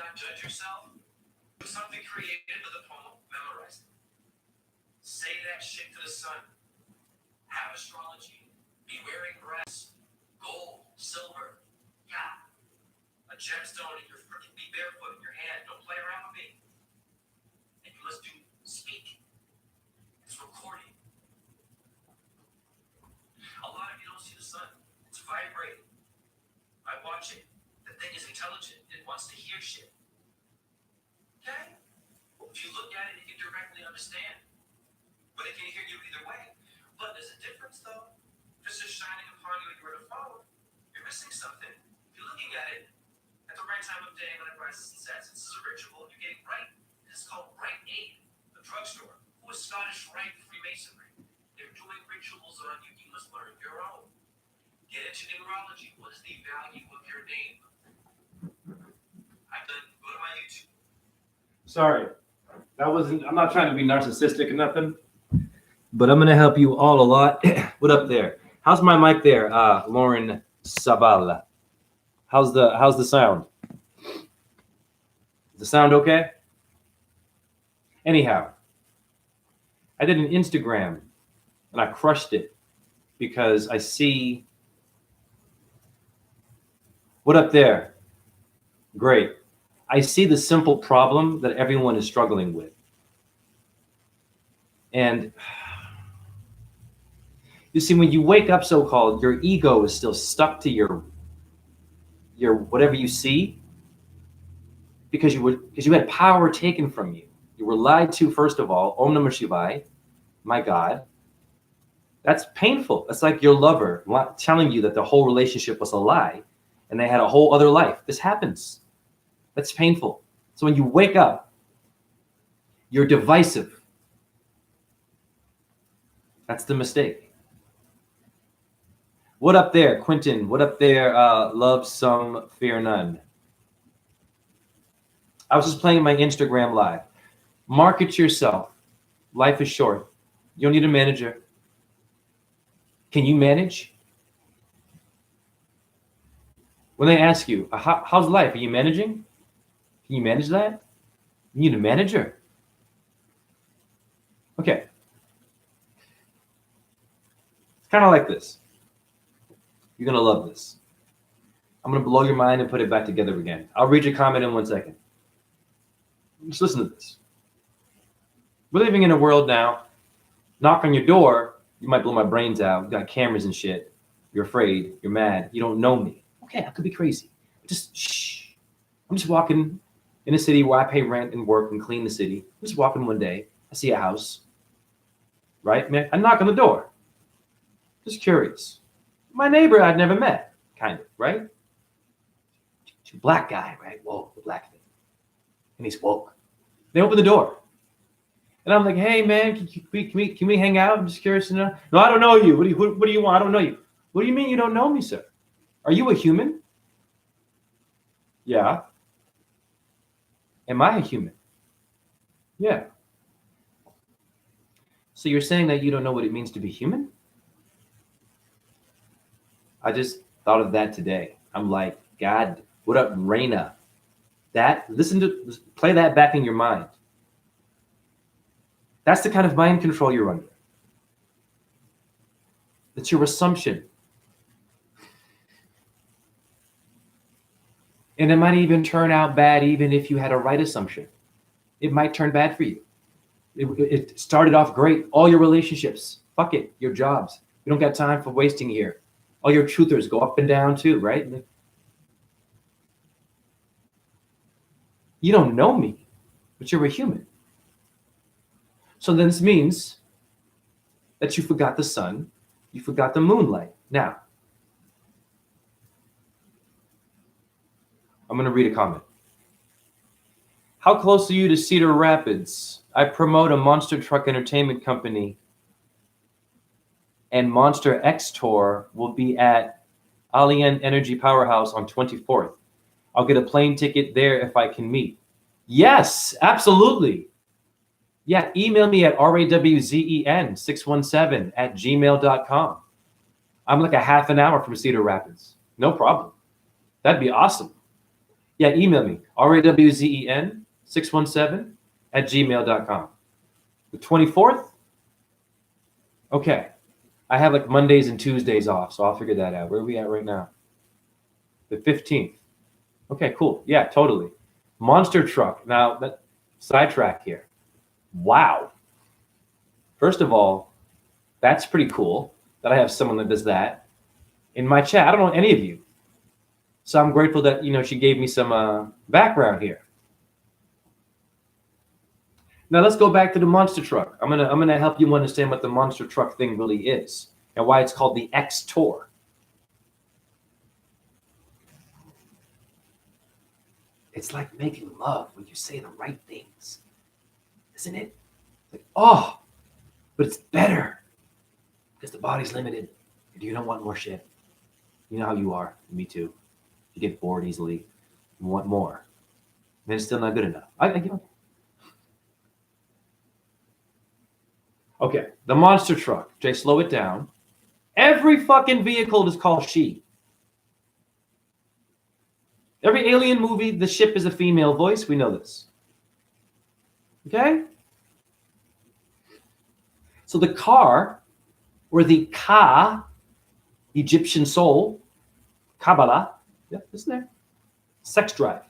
not judge yourself. Do something creative with a poem, memorize it. Say that shit to the sun. Have astrology. Be wearing brass, gold, silver. Yeah. A gemstone in your freaking, be barefoot in your hand. Don't play around with me. And you must speak. It's recording. A lot of you don't see the sun. It's vibrating. I watch it. The thing is intelligent. It wants to hear shit. Okay? If you look at it, you can directly understand. But it can hear you either way. But there's a difference, though. If it's just shining upon you and you're to follow, you're missing something. If you're looking at it at the right time of day when it rises and sets, this is a ritual, you're getting right. This is called Rite Aid, the drugstore. Who is Scottish Rite Freemasonry? They're doing rituals on you. You must learn your own. Get into numerology. What is the value of your name? I've done, go to my YouTube. Sorry. I'm not trying to be narcissistic or nothing, but I'm going to help you all a lot. What up there? How's my mic there? Lauren Savala. How's the sound? Is the sound okay? Anyhow, I did an Instagram and I crushed it because I see. What up there? Great. I see the simple problem that everyone is struggling with. And you see, when you wake up, so-called, your ego is still stuck to your whatever you see, because you had power taken from you. You were lied to, first of all. Om Namah Shivaya, my God. That's painful. It's like your lover telling you that the whole relationship was a lie and they had a whole other life. This happens. That's painful. So when you wake up, you're divisive. That's the mistake. What up there, Quentin? What up there, love some, fear none? I was just playing my Instagram live. Market yourself. Life is short. You don't need a manager. Can you manage? When they ask you, how's life? Are you managing? Can you manage that? You need a manager. Okay. It's kind of like this. You're going to love this. I'm going to blow your mind and put it back together again. I'll read your comment in 1 second. Just listen to this. We're living in a world now. Knock on your door. You might blow my brains out. You got cameras and shit. You're afraid. You're mad. You don't know me. Okay, I could be crazy. Just shh. I'm just walking in a city where I pay rent and work and clean the city. I'm just walking one day. I see a house. Right, man? I knock on the door. Just curious. My neighbor I'd never met. Kind of, right? Black guy, right? Whoa, the black thing. And he's woke. They open the door. And I'm like, hey, man, can we hang out? I'm just curious to know. No, I don't know you. What do you want? I don't know you. What do you mean you don't know me, sir? Are you a human? Yeah. Am I a human? Yeah. So you're saying that you don't know what it means to be human? I just thought of that today. I'm like, God, what up, Raina? Play that back in your mind. That's the kind of mind control you're under. It's your assumption. And it might even turn out bad even if you had a right assumption. It might turn bad for you. It started off great. All your relationships, fuck it, your jobs. You don't got time for wasting here. All your truthers go up and down too, right? You don't know me, but you're a human. So then this means that you forgot the sun, you forgot the moonlight. Now, I'm going to read a comment. How close are you to Cedar Rapids? I promote a monster truck entertainment company, and Monster X Tour will be at Alien Energy Powerhouse on 24th. I'll get a plane ticket there if I can meet. Yes, absolutely. Yeah, email me at rawzen617@gmail.com. I'm like a half an hour from Cedar Rapids. No problem. That'd be awesome. Yeah, email me, rawzen617@gmail.com. The 24th? Okay. I have like Mondays and Tuesdays off, so I'll figure that out. Where are we at right now? The 15th. Okay, cool. Yeah, totally. Monster truck. Now, that sidetrack here. Wow. First of all, that's pretty cool that I have someone that does that in my chat. I don't know any of you. So I'm grateful that, she gave me some background here. Now let's go back to the monster truck. I'm gonna help you understand what the monster truck thing really is and why it's called the X-Tor. It's like making love when you say the right things, isn't it? It's like, oh, but it's better because the body's limited and you don't want more shit. You know how you are. Me too. You get bored easily. You want more. And it's still not good enough. Okay, the monster truck. Jay, slow it down. Every fucking vehicle is called she. Every alien movie, the ship is a female voice. We know this. Okay? So the car, or the Ka, Egyptian soul, Kabbalah, yeah, isn't there? Sex drive.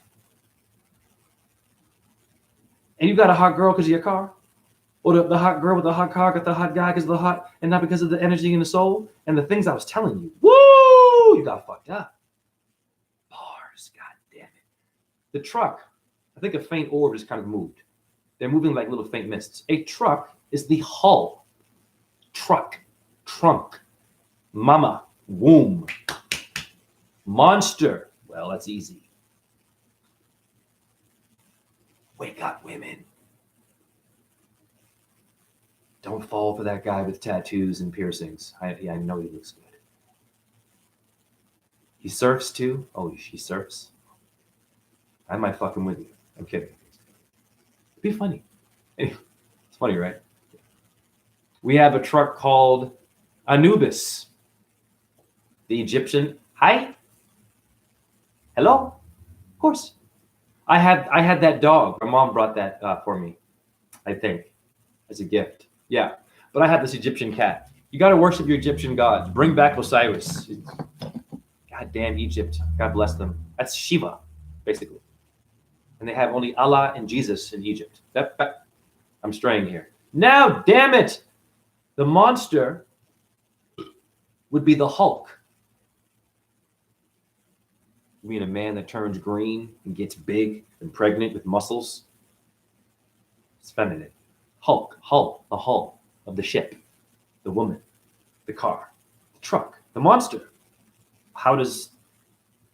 And you got a hot girl because of your car? Or the hot girl with the hot car got the hot guy because of the hot, and not because of the energy in the soul and the things I was telling you. Woo! You got fucked up. Bars, god damn it. The truck, I think a faint orb is kind of moved. They're moving like little faint mists. A truck is the hull. Truck, trunk, mama, womb. Monster, well, that's easy. Wake up, women. Don't fall for that guy with tattoos and piercings. I know he looks good. He surfs too? Oh, she surfs? I might fuck him with you. I'm kidding. It'd be funny. Anyway, it's funny, right? We have a truck called Anubis. The Egyptian. Hi. Hello. Of course. I had that dog. My mom brought that for me, I think, as a gift. Yeah. But I had this Egyptian cat. You got to worship your Egyptian gods. Bring back Osiris. Goddamn Egypt. God bless them. That's Shiva, basically. And they have only Allah and Jesus in Egypt. I'm straying here. Now, damn it. The monster would be the Hulk. You mean a man that turns green and gets big and pregnant with muscles? It's feminine. Hulk, the hull of the ship, the woman, the car, the truck, the monster. How does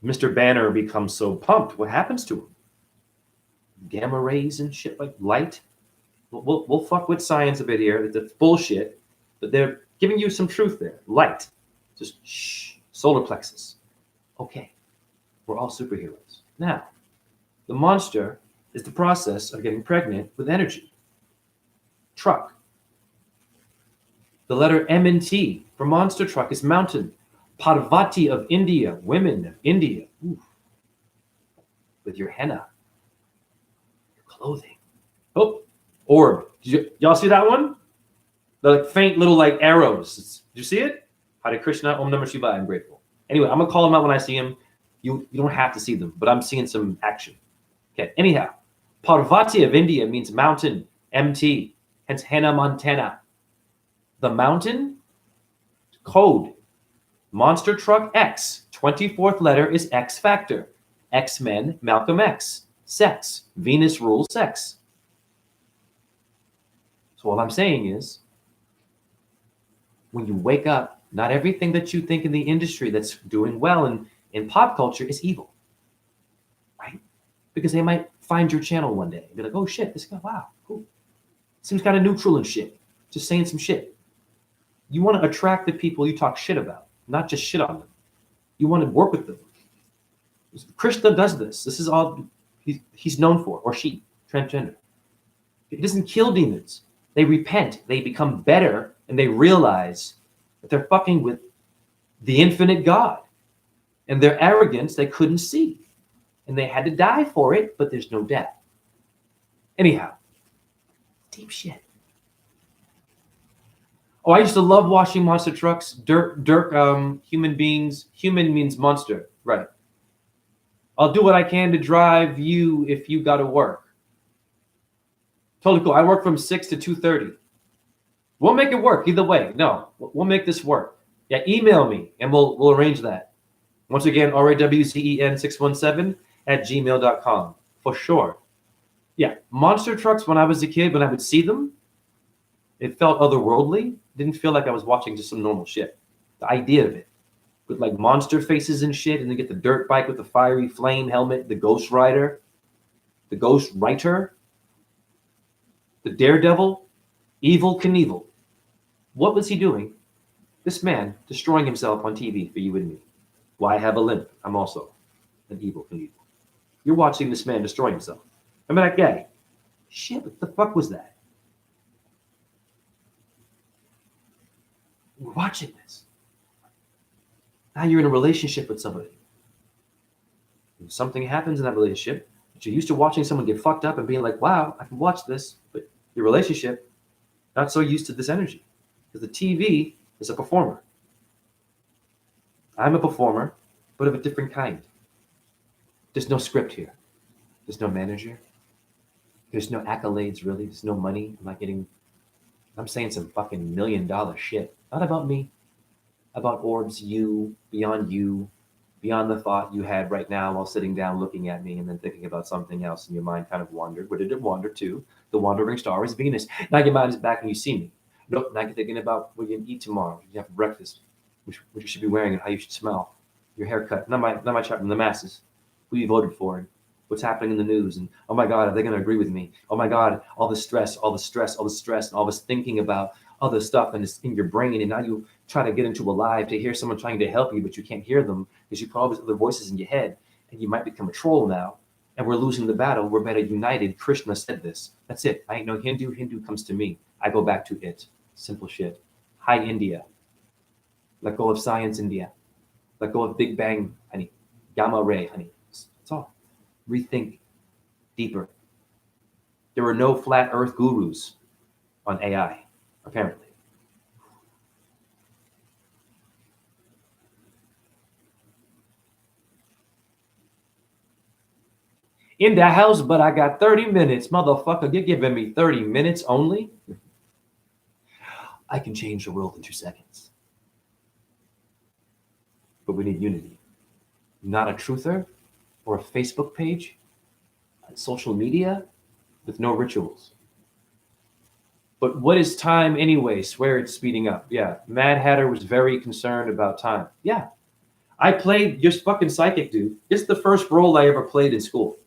Mr. Banner become so pumped? What happens to him? Gamma rays and shit, like light? We'll fuck with science a bit here. That's bullshit, but they're giving you some truth there. Light. Just shh. Solar plexus. Okay. We're all superheroes. Now, the monster is the process of getting pregnant with energy. Truck. The letter M and T for monster truck is mountain. Parvati of India, women of India. Ooh. With your henna, your clothing. Oh, orb. Y'all see that one? The like faint little like arrows. Did you see it? Hare Krishna, Om Namah Shivaya. I'm grateful. Anyway, I'm gonna call him out when I see him. You don't have to see them, but I'm seeing some action. Okay. Anyhow, Parvati of India means mountain. MT. Hence Hannah Montana. The mountain code. Monster truck X. 24th letter is X factor. X-Men, Malcolm X. Sex. Venus rules sex. So all I'm saying is, when you wake up, not everything that you think in the industry that's doing well in pop culture is evil. Right? Because they might find your channel one day and be like, oh shit, this guy, wow, cool. Seems kind of neutral and shit. Just saying some shit. You want to attract the people you talk shit about, not just shit on them. You want to work with them. Krishna does this. This is all he's known for, or she, transgender. He doesn't kill demons. They repent. They become better, and they realize that they're fucking with the infinite God. And their arrogance they couldn't see. and they had to die for it, but there's no death. Anyhow, deep shit. Oh, I used to love watching monster trucks. Human beings. Human means monster, right? I'll do what I can to drive you if you got to work. Totally cool. I work from 6 to 2:30. We'll make it work either way. No, we'll make this work. Yeah, email me and we'll arrange that. Once again, rawcen617@gmail.com for sure. Yeah, monster trucks. When I was a kid, when I would see them, it felt otherworldly. Didn't feel like I was watching just some normal shit. The idea of it, with like monster faces and shit, and then get the dirt bike with the fiery flame helmet, the Ghost Rider, the Ghost Writer, the Daredevil, Evil Knievel. What was he doing? This man destroying himself on TV for you and me. Why have a limp? I'm also an Evil Knievel. You're watching this man destroy himself. Remember that guy? Shit, what the fuck was that? We're watching this. Now you're in a relationship with somebody. And something happens in that relationship, but you're used to watching someone get fucked up and being like, wow, I can watch this. But your relationship, not so used to this energy. Because the TV is a performer. I'm a performer, but of a different kind. There's no script here. There's no manager. There's no accolades, really. There's no money. I'm saying some fucking $1 million shit. Not about me. About orbs, you, beyond the thought you had right now while sitting down looking at me and then thinking about something else and your mind kind of wandered. Where did it wander to? The wandering star is Venus. Now your mind is back and you see me. Nope, now you're thinking about what you're going to eat tomorrow. You have breakfast, what you should be wearing and how you should smell. Your haircut, not my chart, the masses. Who you voted for and what's happening in the news. And oh my God, are they going to agree with me? Oh my God, all the stress, and all this thinking about other stuff and it's in your brain. And now you try to get into a live to hear someone trying to help you, but you can't hear them because you put all these other voices in your head and you might become a troll now. And we're losing the battle. We're better united. Krishna said this. That's it. I ain't no Hindu. Hindu comes to me. I go back to it. Simple shit. Hi, India. Let go of science, India. Let go of Big Bang, honey. Gamma ray, honey. That's all. Rethink deeper. There are no flat earth gurus on AI, apparently. In the house, but I got 30 minutes. Motherfucker, you're giving me 30 minutes only? I can change the world in 2 seconds. But we need unity. Not a truther or a Facebook page, social media with no rituals. But what is time anyway? Swear it's speeding up. Yeah, Mad Hatter was very concerned about time. Yeah, I played just fucking psychic, dude. It's the first role I ever played in school,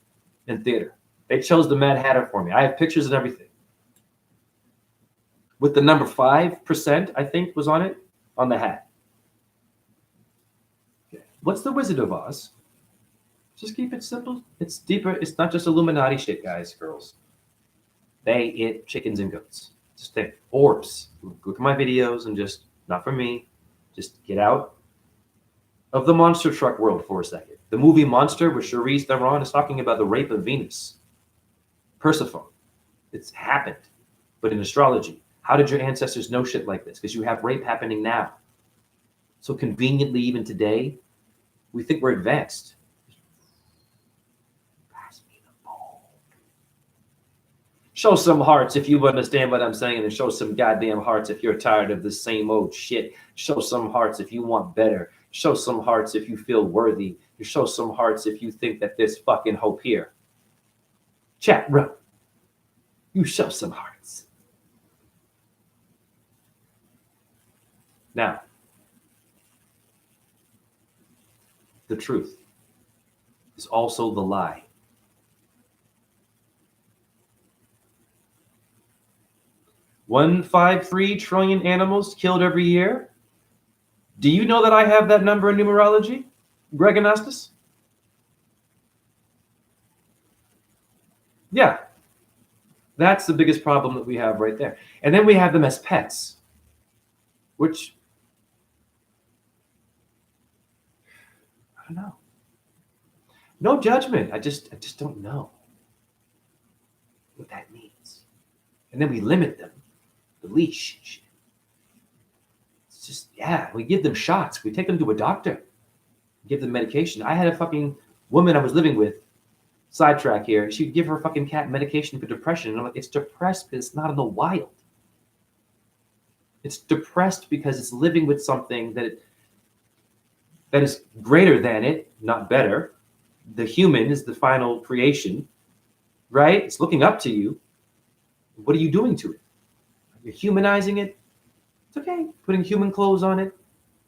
in theater. They chose the Mad Hatter for me. I have pictures and everything. With the number 5%, I think, was on it, on the hat. Okay. What's the Wizard of Oz? Just keep it simple. It's deeper. It's not just Illuminati shit, guys, girls. They, it, chickens and goats. Just think, orbs. Look at my videos and just, not for me, just get out of the monster truck world for a second. The movie Monster with Charlize Theron is talking about the rape of Venus. Persephone. It's happened. But in astrology, how did your ancestors know shit like this? Because you have rape happening now. So conveniently, even today, we think we're advanced. Show some hearts if you understand what I'm saying, and show some goddamn hearts if you're tired of the same old shit. Show some hearts if you want better. Show some hearts if you feel worthy. You show some hearts if you think that there's fucking hope here. Chat room. You show some hearts. Now, the truth is also the lie. $153 trillion animals killed every year. Do you know that I have that number in numerology, Greg Anastas? Yeah. That's the biggest problem that we have right there. And then we have them as pets, which, I don't know. No judgment. I just don't know what that means. And then we limit them, the leash. It's just, yeah, we give them shots. We take them to a doctor, give them medication. I had a fucking woman I was living with, sidetrack here. She'd give her fucking cat medication for depression. And I'm like, it's depressed because it's not in the wild. It's depressed because it's living with something that is greater than it, not better. The human is the final creation, right? It's looking up to you. What are you doing to it? You're humanizing it. It's okay. Putting human clothes on it,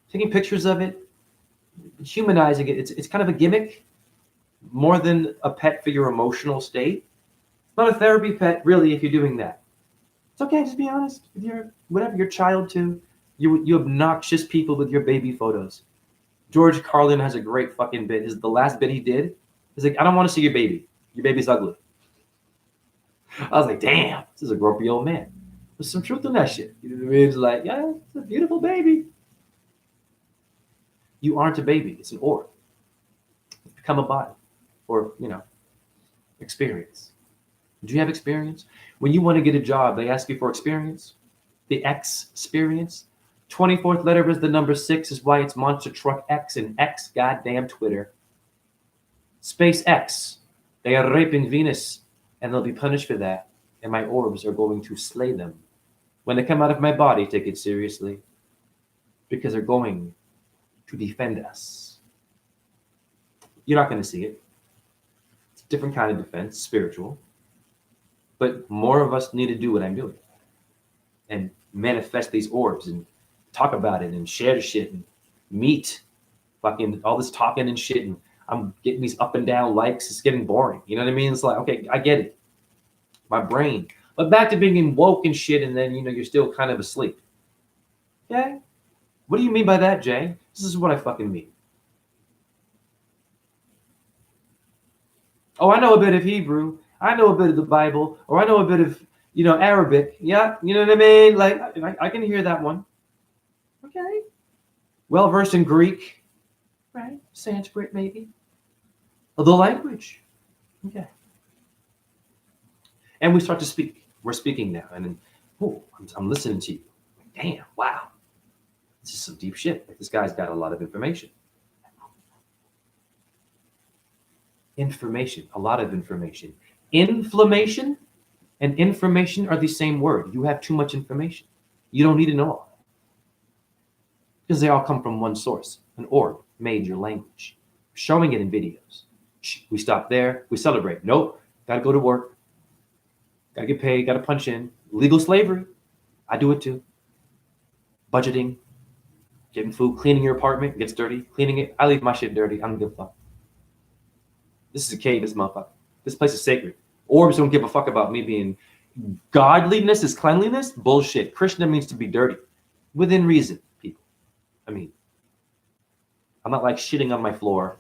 taking pictures of it, humanizing it. It's kind of a gimmick more than a pet for your emotional state. It's not a therapy pet, really, if you're doing that. It's okay, just be honest with your child too. You obnoxious people with your baby photos. George Carlin has a great fucking bit. The last bit he did is like, I don't want to see your baby. Your baby's ugly. I was like, damn, this is a grumpy old man. There's some truth in that shit. You know what I mean? It's like, yeah, it's a beautiful baby. You aren't a baby. It's an orb. It's become a body or, experience. Do you have experience? When you want to get a job, they ask you for experience. The X experience. 24th letter is the number 6 is why it's Monster Truck X and X goddamn Twitter. SpaceX. They are raping Venus and they'll be punished for that. And my orbs are going to slay them. When they come out of my body, take it seriously. Because they're going to defend us. You're not going to see it. It's a different kind of defense, spiritual. But more of us need to do what I'm doing. And manifest these orbs and talk about it and share the shit and meet fucking all this talking and shit. And I'm getting these up and down likes. It's getting boring. You know what I mean? It's like, okay, I get it. My brain. But back to being woke and shit, and then, you're still kind of asleep. Okay? What do you mean by that, Jay? This is what I fucking mean. Oh, I know a bit of Hebrew. I know a bit of the Bible. Or I know a bit of, Arabic. Yeah, you know what I mean? Like, I can hear that one. Okay. Well-versed in Greek. Right? Sanskrit, maybe. The language. Okay. And we start to speak. We're speaking now. And then, I'm listening to you. Damn, wow. This is some deep shit. Like, this guy's got a lot of information. Information. A lot of information. Inflammation and information are the same word. You have too much information. You don't need to know all that. Because they all come from one source. An orb made your language. Showing it in videos. We stop there. We celebrate. Nope. Got to go to work. Got to get paid. Got to punch in. Legal slavery. I do it too. Budgeting. Getting food. Cleaning your apartment. Gets dirty. Cleaning it. I leave my shit dirty. I don't give a fuck. This is a cave, this motherfucker. This place is sacred. Orbs don't give a fuck about me being... Godliness is cleanliness? Bullshit. Krishna means to be dirty. Within reason, people. I mean, I'm not like shitting on my floor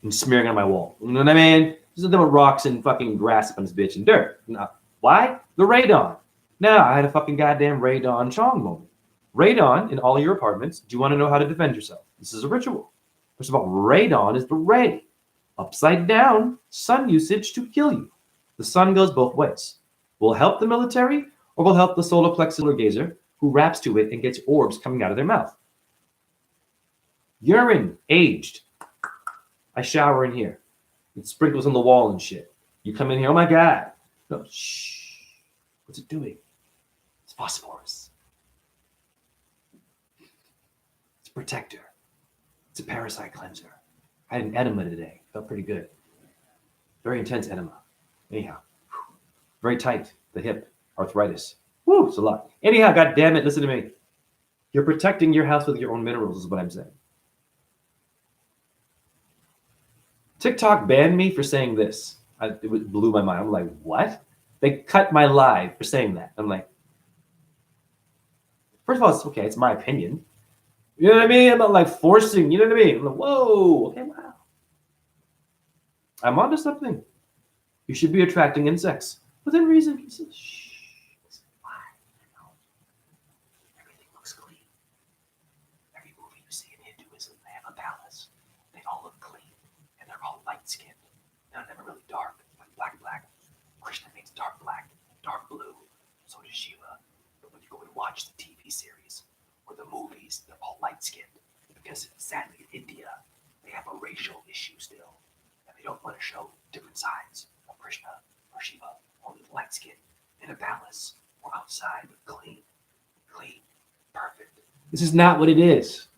and smearing on my wall. You know what I mean? This is with rocks and fucking grass up on this bitch and dirt. No. Why? The radon. Now, I had a fucking goddamn radon Chong moment. Radon in all of your apartments. Do you want to know how to defend yourself? This is a ritual. First of all, radon is the ray. Upside down, sun usage to kill you. The sun goes both ways. Will help the military or will help the solar plexular gazer who raps to it and gets orbs coming out of their mouth. Urine, aged. I shower in here. It sprinkles on the wall and shit. You come in here, oh my God. No, shh. What's it doing? It's phosphorus. It's a protector. It's a parasite cleanser. I had an enema today. Felt pretty good. Very intense enema. Anyhow. Very tight. The hip. Arthritis. Woo, it's a lot. Anyhow, God damn it, listen to me. You're protecting your house with your own minerals is what I'm saying. TikTok banned me for saying this. It blew my mind. I'm like, what? They cut my live for saying that. I'm like, first of all, it's okay. It's my opinion. You know what I mean? I'm not like forcing. You know what I mean? I'm like, whoa. Okay, wow. I'm onto something. You should be attracting insects within reason. Shh. Why? Everything looks clean. Every movie you see in Hinduism, they have a palace. They all look clean, and they're all light skinned. They don't want to show different sides of Krishna or Shiva, only the light skin in a palace or outside, clean, perfect. This is not what it is.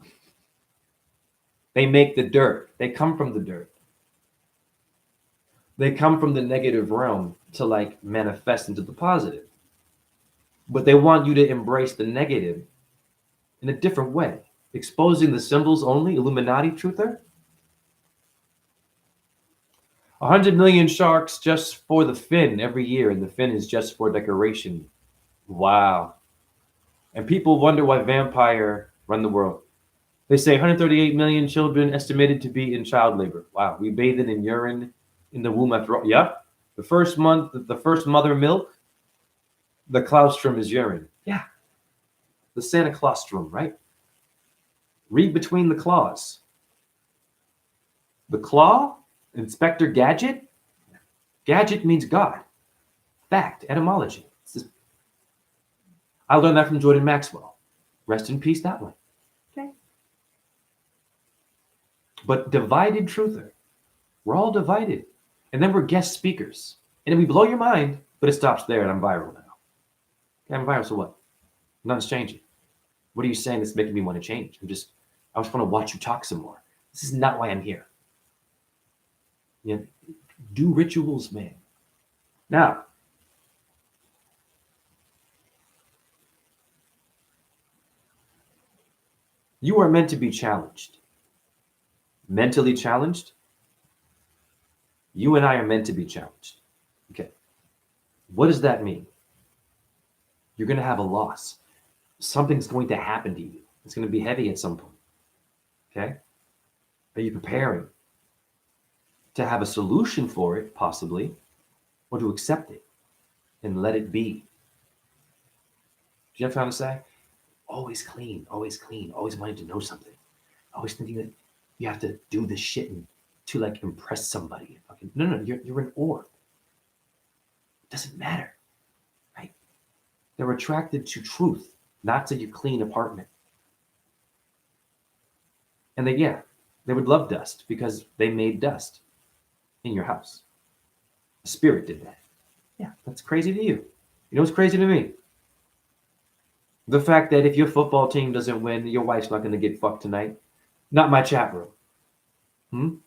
They make the dirt. They come from the dirt. They come from the negative realm to like manifest into the positive. But they want you to embrace the negative in a different way. Exposing the symbols only, Illuminati truther. 100 million sharks just for the fin every year, and the fin is just for decoration. Wow. And people wonder why vampire run the world. They say 138 million children estimated to be in child labor. Wow. We bathe in urine in the womb after all. Yep. The first month, the first mother milk, the claustrum is urine. Yeah. The Santa Claustrum, right? Read between the claws. The claw, Inspector Gadget. Gadget means God. Fact, etymology. I learned that from Jordan Maxwell. Rest in peace that one. Okay. But divided truther. We're all divided. And then we're guest speakers. And we blow your mind, but it stops there and I'm viral now. Okay, I'm viral, so what? Nothing's changing. What are you saying that's making me want to change? I just want to watch you talk some more. This is not why I'm here. You know, do rituals, man. Now, you are meant to be challenged. Mentally challenged. You and I are meant to be challenged. Okay. What does that mean? You're going to have a loss. Something's going to happen to you. It's going to be heavy at some point. Okay. Are you preparing to have a solution for it, possibly, or to accept it and let it be? Do you know what I'm trying to say? Always clean, always wanting to know something. Always thinking that you have to do this shit to like impress somebody. No, you're an orb. It doesn't matter, right? They're attracted to truth, not to your clean apartment. And they would love dust because they made dust in your house. A spirit did that. Yeah, that's crazy to you. You know what's crazy to me? The fact that if your football team doesn't win, your wife's not going to get fucked tonight. Not my chat room.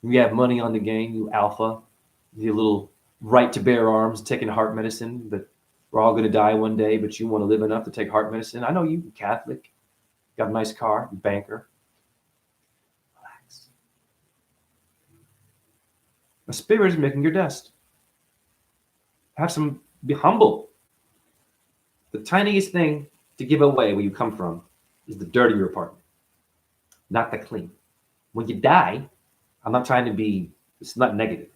You have money on the game, you alpha, your little right to bear arms, taking heart medicine, but we're all going to die one day, but you want to live enough to take heart medicine. I know you, Catholic, got a nice car, banker. Relax. A spirit is making your dust. Be humble. The tiniest thing to give away where you come from is the dirt of your apartment, not the clean. When you die, I'm not trying to be, it's not negative.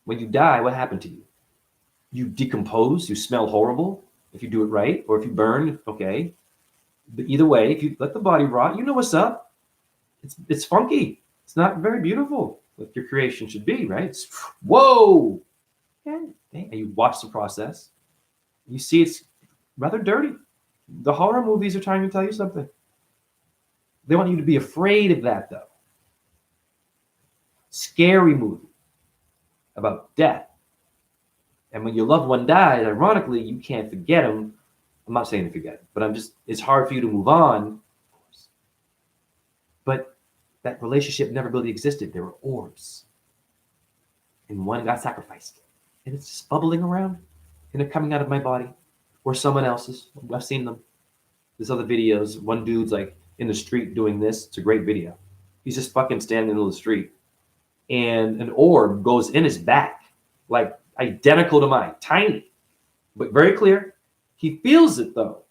When you die, what happened to you? You decompose, you smell horrible if you do it right, or if you burn, okay. But either way, if you let the body rot, you know what's up. It's funky. It's not very beautiful, like your creation should be, right? It's, whoa! And you watch the process. You see it's rather dirty. The horror movies are trying to tell you something. They want you to be afraid of that, though. Scary movie about death. And when your loved one dies, ironically, you can't forget them. I'm not saying to forget it, but it's hard for you to move on, of course. But that relationship never really existed. There were orbs. And one got sacrificed. And it's just bubbling around. And they're coming out of my body. Or someone else's. I've seen them. There's other videos. One dude's like in the street doing this. It's a great video. He's just fucking standing in the middle of the street. And an orb goes in his back, like identical to mine, tiny, but very clear. He feels it though,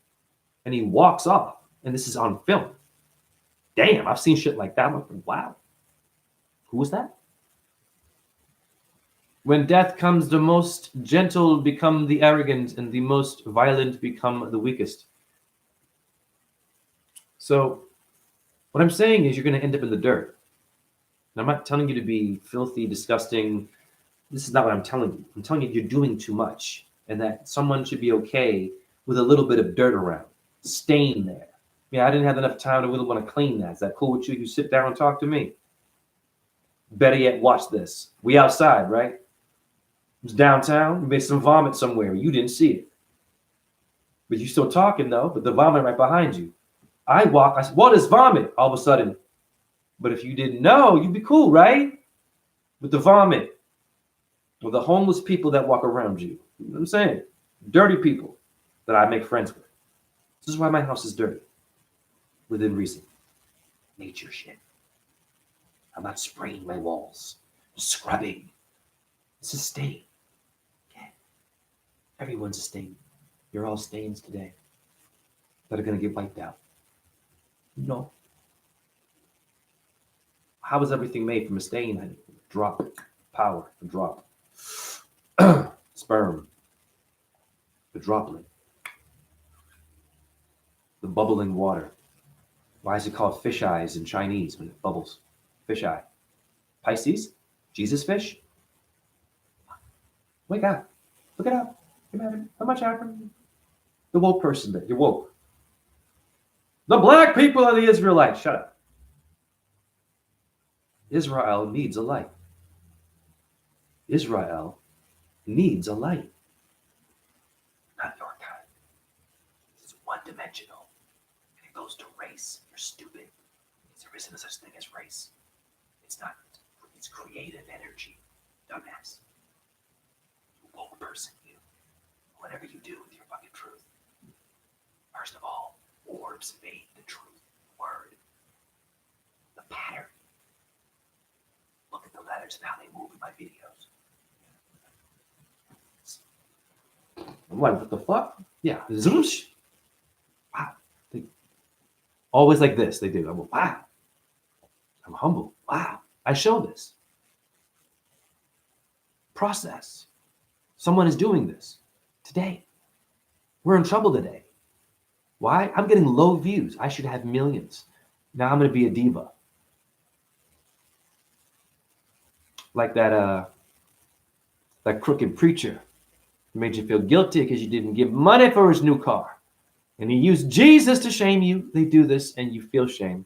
and he walks off. And this is on film. Damn, I've seen shit like that. I'm like, wow, who was that? When death comes, the most gentle become the arrogant, and the most violent become the weakest. So, what I'm saying is, you're going to end up in the dirt. And I'm not telling you to be filthy, disgusting. This is not what I'm telling you. I'm telling you you're doing too much, and that someone should be okay with a little bit of dirt around, stain there. Yeah, I didn't have enough time to really want to clean that. Is that cool with you? You sit down and talk to me. Better yet, watch this. We outside, right? It was downtown. We made some vomit somewhere. You didn't see it. But you still talking though, but the vomit right behind you. I walk, I said, what is vomit? All of a sudden. But if you didn't know, you'd be cool, right? With the vomit. Or the homeless people that walk around you. You know what I'm saying? Dirty people that I make friends with. This is why my house is dirty. Within reason. Nature shit. I'm not spraying my walls. I'm scrubbing. It's a stain. Okay. Everyone's a stain. You're all stains today that are going to get wiped out. No. How is everything made from a stain? I drop. Power. A drop. Sperm. The droplet. The bubbling water. Why is it called fish eyes in Chinese when it bubbles? Fish eye. Pisces? Jesus fish? Wake up. Look it up. How much happened? The woke person that you're woke. The black people are the Israelites. Shut up. Israel needs a light. Israel needs a light. Not your kind. It's one-dimensional. And it goes to race. You're stupid. There isn't a such thing as race. It's not. It's creative energy. Dumbass. You woke person, you. Whatever you do with your fucking truth. First of all, orbs made the truth. Word. The pattern. Look at the letters and how they move in my videos. I'm like, what the fuck? Yeah. Zoosh. Wow. Always like this. They do. I'm like, wow. I'm humble. Wow. I show this. Process. Someone is doing this today. We're in trouble today. Why? I'm getting low views. I should have millions. Now I'm going to be a diva. Like that crooked preacher who made you feel guilty because you didn't give money for his new car. And he used Jesus to shame you. They do this and you feel shame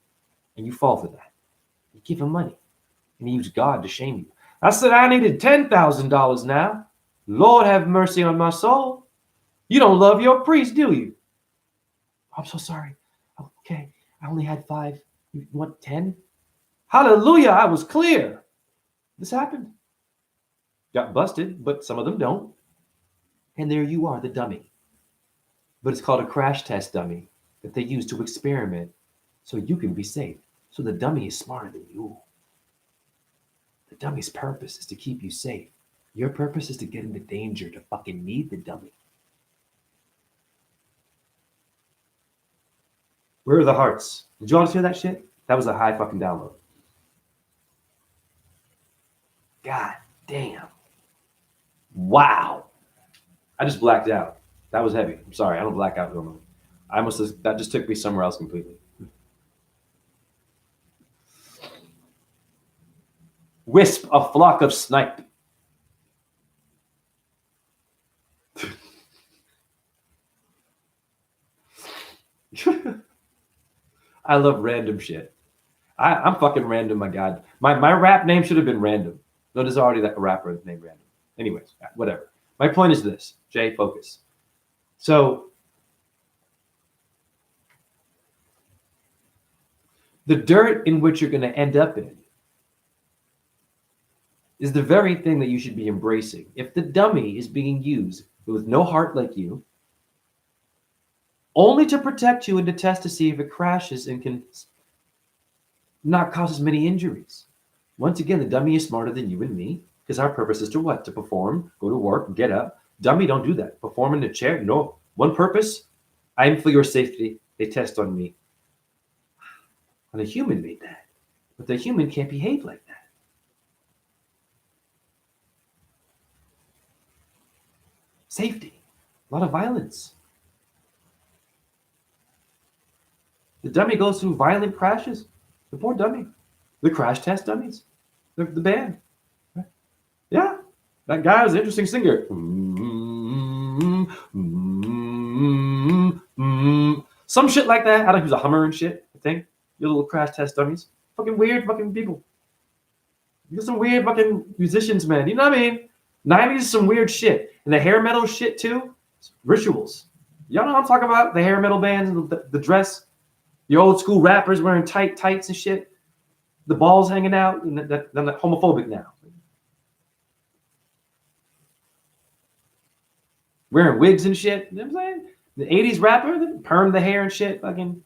and you fall for that. You give him money and he used God to shame you. I said, I needed $10,000 now. Lord have mercy on my soul. You don't love your priest, do you? I'm so sorry. Okay, I only had 5. You want 10? Hallelujah, I was clear. This happened. Got busted, but some of them don't. And there you are, the dummy. But it's called a crash test dummy that they use to experiment so you can be safe. So the dummy is smarter than you. The dummy's purpose is to keep you safe. Your purpose is to get into danger, to fucking need the dummy. Where are the hearts? Did you all just hear that shit? That was a high fucking download. God damn. Wow. I just blacked out. That was heavy. I'm sorry. I don't black out normally. That just took me somewhere else completely. Wisp, a flock of snipe. I love random shit. I'm fucking random, my God. My rap name should have been Random. No, there's already that rapper named Random. Anyways, whatever. My point is this. Jay, focus. So, the dirt in which you're going to end up in is the very thing that you should be embracing. If the dummy is being used with no heart like you, only to protect you and to test to see if it crashes and can not cause as many injuries. Once again, the dummy is smarter than you and me, because our purpose is to what? To perform, go to work, get up. Dummy don't do that. Perform in the chair? No. One purpose, I'm for your safety. They test on me. And a human made that. But the human can't behave like that. Safety. A lot of violence. The dummy goes through violent crashes. The poor dummy. The crash test dummies. The band. Yeah. That guy was an interesting singer. Some shit like that. I don't know, he was a Hummer and shit, I think. Your little crash test dummies. Fucking weird fucking people. You're some weird fucking musicians, man. You know what I mean? 90s is some weird shit. And the hair metal shit too. Rituals. Y'all know what I'm talking about? The hair metal bands and the dress. Your old school rappers wearing tights and shit. The balls hanging out. And that homophobic now. Wearing wigs and shit. You know what I'm saying? The 80s rapper, they perm the hair and shit. Fucking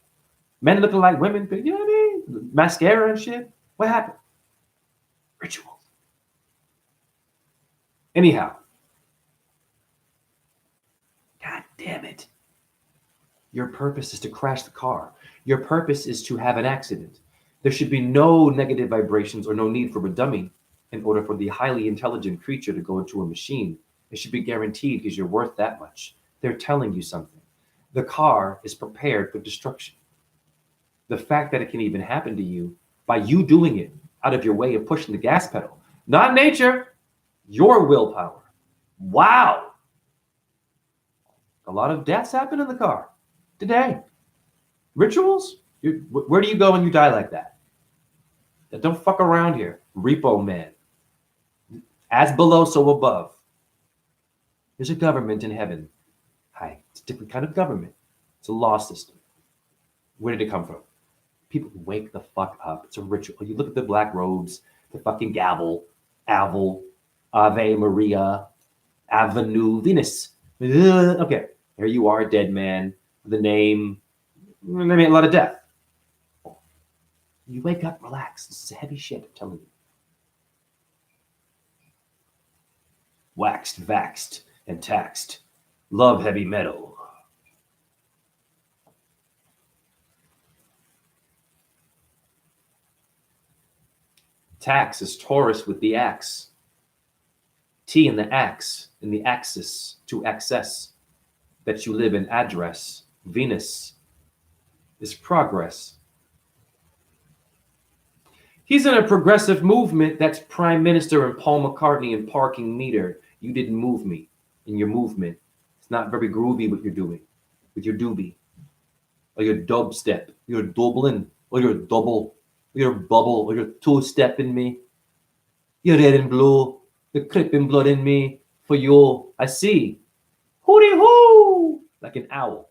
men looking like women. You know what I mean? Mascara and shit. What happened? Rituals. Anyhow. God damn it. Your purpose is to crash the car. Your purpose is to have an accident. There should be no negative vibrations or no need for a dummy in order for the highly intelligent creature to go into a machine. It should be guaranteed because you're worth that much. They're telling you something. The car is prepared for destruction. The fact that it can even happen to you by you doing it out of your way of pushing the gas pedal, not nature, your willpower. Wow. A lot of deaths happen in the car today. Rituals? Where do you go when you die like that? Don't fuck around here. Repo man. As below, so above. There's a government in heaven. Hi, it's a different kind of government. It's a law system. Where did it come from? People wake the fuck up. It's a ritual. You look at the black robes, the fucking gavel, Avel, Ave Maria, Avenue Venus. Okay, here you are, dead man, with a name, maybe a lot of death. You wake up, relax. This is heavy shit, I'm telling you. Waxed, vaxed, and taxed. Love heavy metal. Tax is Taurus with the axe. T in the axe, in the axis, to access. That you live in address. Venus is progress. He's in a progressive movement that's Prime Minister and Paul McCartney and parking meter. You didn't move me in your movement. It's not very groovy what you're doing with your doobie or your dubstep, your Dublin or your double, or your bubble or your two-step in me. You're red and blue, the crippin' blood in me for you. I see. Hooty hoo! Like an owl.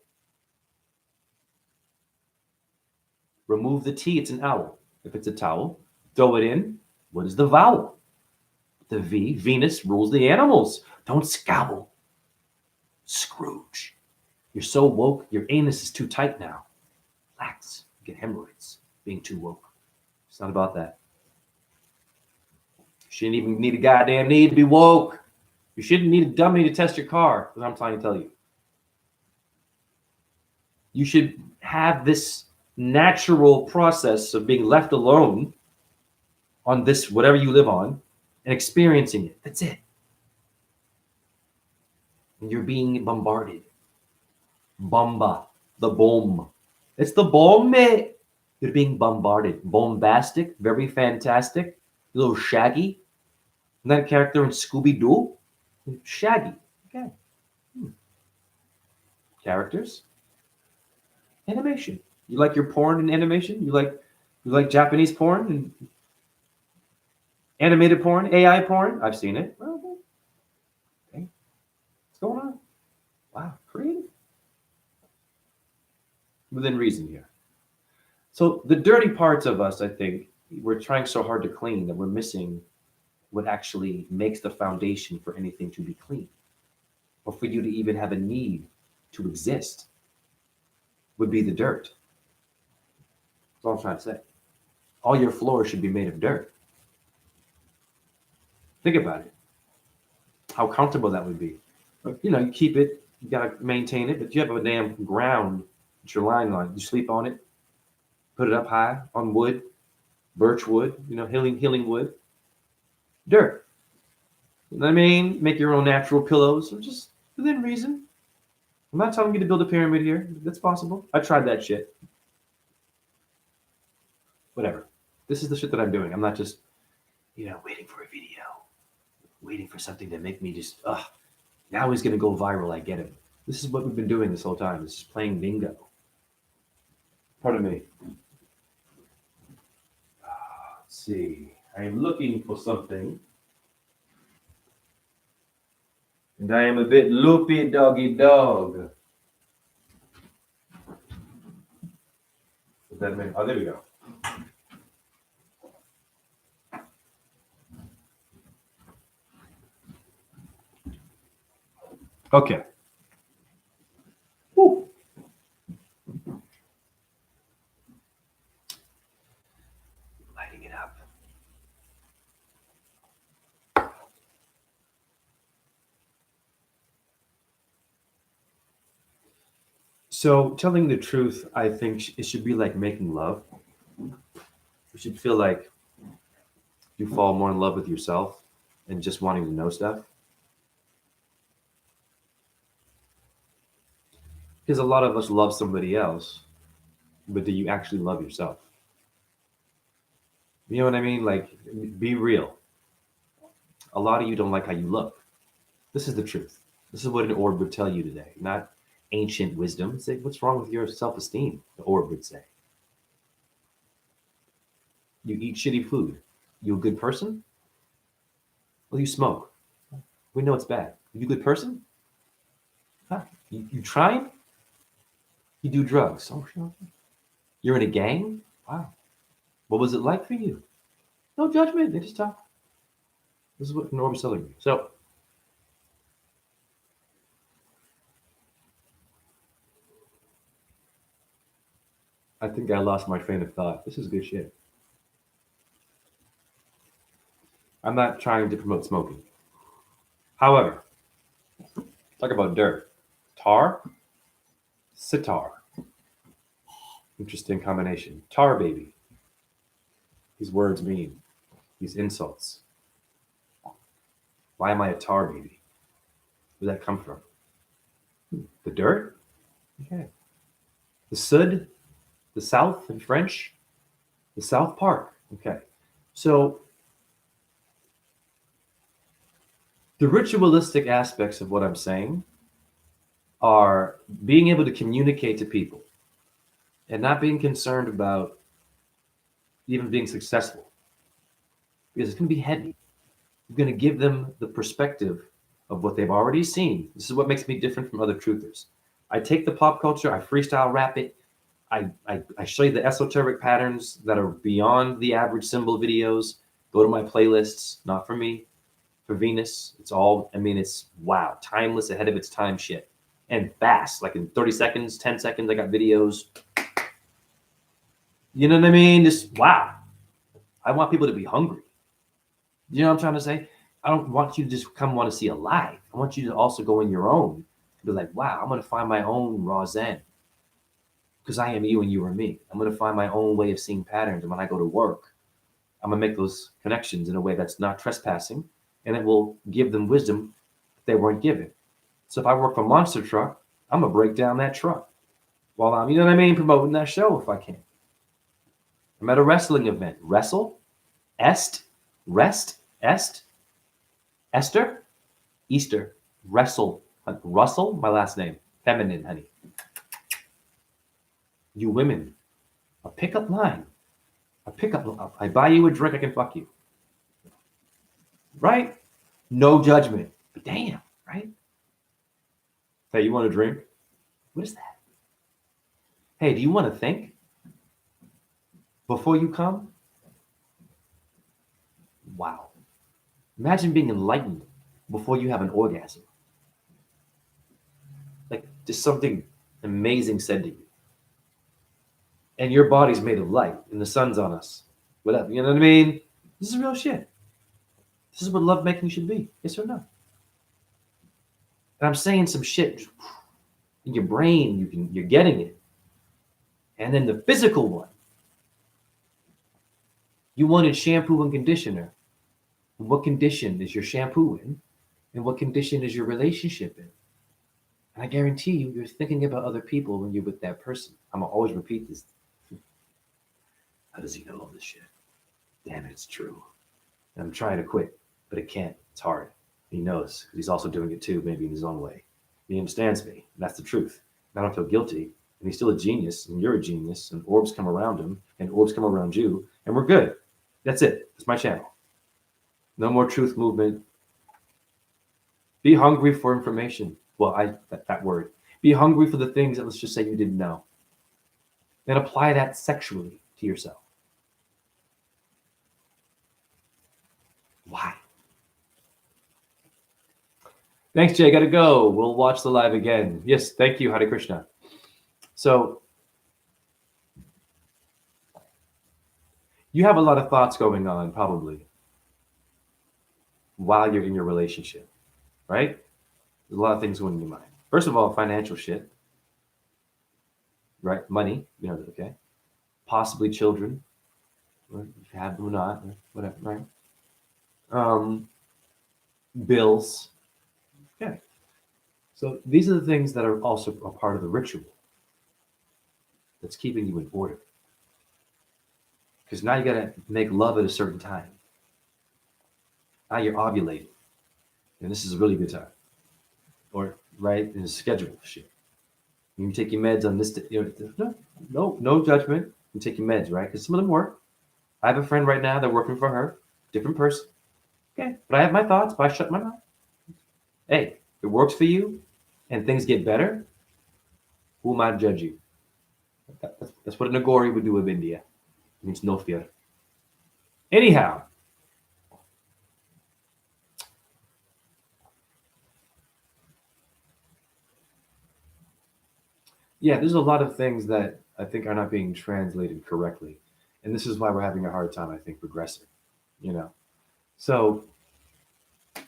Remove the T, it's an owl. If it's a towel, throw it in. What is the vowel? The V, Venus, rules the animals. Don't scowl. Scrooge. You're so woke, your anus is too tight now. Relax. You get hemorrhoids being too woke. It's not about that. You shouldn't even need a goddamn need to be woke. You shouldn't need a dummy to test your car, is what I'm trying to tell you. You should have this natural process of being left alone on this, whatever you live on, and experiencing it. That's it. And you're being bombarded. Bomba. The bomb. It's the bomb, mate. You're being bombarded. Bombastic. Very fantastic. A little Shaggy. Isn't that a character in Scooby-Doo? Shaggy. Okay. Characters. Animation. You like your porn and animation? You like Japanese porn and animated porn, AI porn? I've seen it. Well, okay. What's going on? Wow, creative. Within reason here. So the dirty parts of us, I think, we're trying so hard to clean that we're missing what actually makes the foundation for anything to be clean, or for you to even have a need to exist, would be the dirt. That's all I'm trying to say. All your floors should be made of dirt. Think about it. How comfortable that would be. You know, you keep it, you gotta maintain it, but you have a damn ground that you're lying on. You sleep on it, put it up high on wood, birch wood, you know, healing wood. Dirt. You know what I mean? Make your own natural pillows, or just within reason. I'm not telling you to build a pyramid here. That's possible. I tried that shit. Whatever. This is the shit that I'm doing. I'm not just, waiting for a video, waiting for something to make me just, now he's going to go viral. I get him. This is what we've been doing this whole time. This is playing bingo. Pardon me. Let's see. I am looking for something. And I am a bit loopy, doggy dog. What that mean? Oh, there we go. Okay. Woo. Lighting it up. So, telling the truth, I think it should be like making love. You should feel like you fall more in love with yourself and just wanting to know stuff. Because a lot of us love somebody else, but do you actually love yourself? You know what I mean? Like, be real. A lot of you don't like how you look. This is the truth. This is what an orb would tell you today, not ancient wisdom. Say, what's wrong with your self esteem? The orb would say. You eat shitty food. You a good person? Well, you smoke. We know it's bad. You a good person? Huh? You trying? You do drugs. Oh, sure. You're in a gang? Wow. What was it like for you? No judgment. They just talk. This is what Norm is telling me. So, I think I lost my train of thought. This is good shit. I'm not trying to promote smoking. However, talk about dirt. Tar, sitar. Interesting combination. Tar baby. These words mean, these insults. Why am I a tar baby? Where did that come from? The dirt? Okay. The Sud, the South in French, the South Park. Okay. So the ritualistic aspects of what I'm saying are being able to communicate to people and not being concerned about even being successful, because it's going to be heavy. You're going to give them the perspective of what they've already seen. This is what makes me different from other truthers. I take the pop culture, I freestyle rap it, I show you the esoteric patterns that are beyond the average symbol videos. Go to my playlists, not for me, for Venus. It's all, I mean, it's wow, timeless, ahead of its time shit. And fast, like in 30 seconds, 10 seconds, I got videos. You know what I mean? Just wow. I want people to be hungry. You know what I'm trying to say? I don't want you to just come want to see a live. I want you to also go in your own. Be like, wow, I'm going to find my own raw zen. Because I am you and you are me. I'm going to find my own way of seeing patterns. And when I go to work, I'm going to make those connections in a way that's not trespassing. And it will give them wisdom that they weren't given. So if I work for Monster Truck, I'm going to break down that truck while I'm, you know what I mean, promoting that show if I can. I'm at a wrestling event. Wrestle, rest, Esther, Easter, wrestle, Russell, my last name, feminine, honey. You women, a pickup line, I buy you a drink, I can fuck you. Right? No judgment. But damn, right? Hey, you want a drink? What is that? Hey, do you want to think before you come? Wow. Imagine being enlightened before you have an orgasm. Like just something amazing said to you. And your body's made of light and the sun's on us. Whatever. You know what I mean? This is real shit. This is what lovemaking should be. Yes or no? And I'm saying some shit in your brain, you're getting it. And then the physical one. You wanted shampoo and conditioner. What condition is your shampoo in? And what condition is your relationship in? And I guarantee you, you're thinking about other people when you're with that person. I'm going to always repeat this. How does he know all this shit? Damn it, it's true. And I'm trying to quit, but it can't. It's hard. He knows, because he's also doing it too, maybe in his own way. He understands me. And that's the truth. And I don't feel guilty. And he's still a genius, and you're a genius, and orbs come around him, and orbs come around you, and we're good. That's it. It's my channel. No more truth movement. Be hungry for information. Well, that word. Be hungry for the things that, let's just say, you didn't know. And apply that sexually to yourself. Why? Thanks, Jay. Gotta go. We'll watch the live again. Yes, thank you, Hare Krishna. So, you have a lot of thoughts going on, probably, while you're in your relationship, right? There's a lot of things going in your mind. First of all, financial shit, right? Money, okay. Possibly children, right? If you have them or not, or whatever, right? Bills. Okay. So these are the things that are also a part of the ritual that's keeping you in order. Because now you got to make love at a certain time. Now you're ovulating. And this is a really good time. Or, right, in a schedule shit. You take your meds on this. No judgment. You take your meds, right? Because some of them work. I have a friend right now, they're working for her. Different person. Okay. But I have my thoughts, but I shut my mouth. Hey, it works for you and things get better. Who am I to judge you? That's what an Agori would do of India. It means no fear. Anyhow, yeah, there's a lot of things that I think are not being translated correctly. And this is why we're having a hard time, I think, progressing, So, I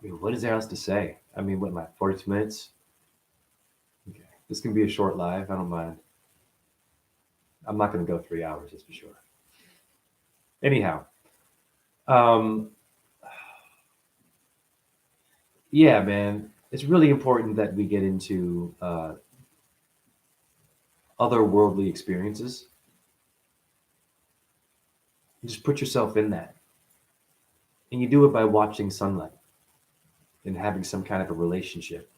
mean, what is there else to say? I mean, what am I, 42 minutes? Okay. This can be a short live. I don't mind. I'm not going to go 3 hours, that's for sure. Anyhow, yeah, man, it's really important that we get into otherworldly experiences. Just put yourself in that. And you do it by watching sunlight and having some kind of a relationship.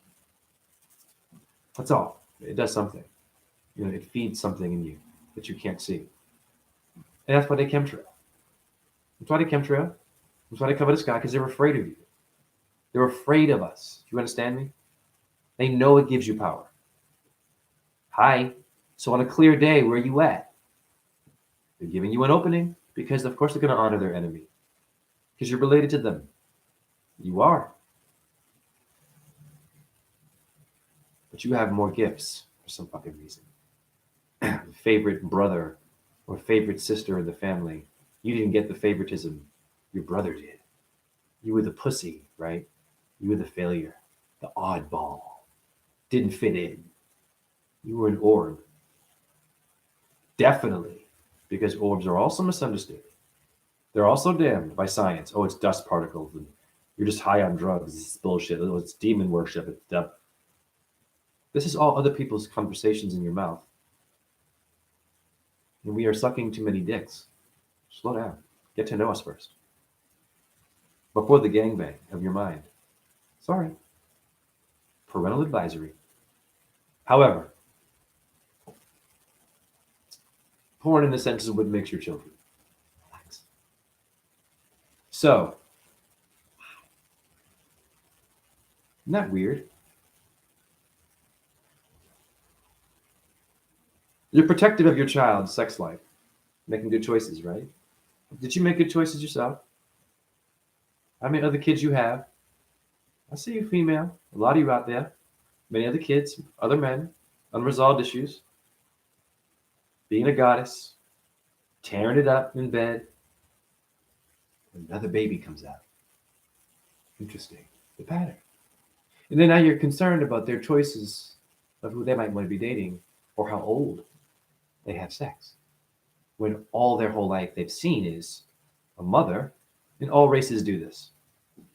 That's all. It does something. It feeds something in you that you can't see. And that's why they chemtrail. That's why they chemtrail. That's why they cover the sky, because they're afraid of you. They're afraid of us. Do you understand me? They know it gives you power. Hi. So on a clear day, where are you at? They're giving you an opening because, of course, they're going to honor their enemy because you're related to them. You are. But you have more gifts for some fucking reason. Favorite brother or favorite sister in the family. You didn't get the favoritism. Your brother did. You were the pussy, right? You were the failure, the oddball. Didn't fit in. You were an orb. Definitely. Because orbs are also misunderstood. They're also damned by science. Oh, it's dust particles. And you're just high on drugs. It's bullshit. Oh, it's demon worship. It's stuff. This is all other people's conversations in your mouth. And we are sucking too many dicks. Slow down. Get to know us first. Before the gangbang of your mind. Sorry. Parental advisory. However, porn in the sense is what makes your children. Relax. So, isn't that weird? You're protective of your child's sex life, making good choices, right? Did you make good choices yourself? How many other kids you have? I see you, female. A lot of you out there. Many other kids, other men, unresolved issues. Being a goddess, tearing it up in bed. Another baby comes out. Interesting. The pattern. And then now you're concerned about their choices of who they might want to be dating or how old they have sex. When all their whole life they've seen is a mother, and all races do this.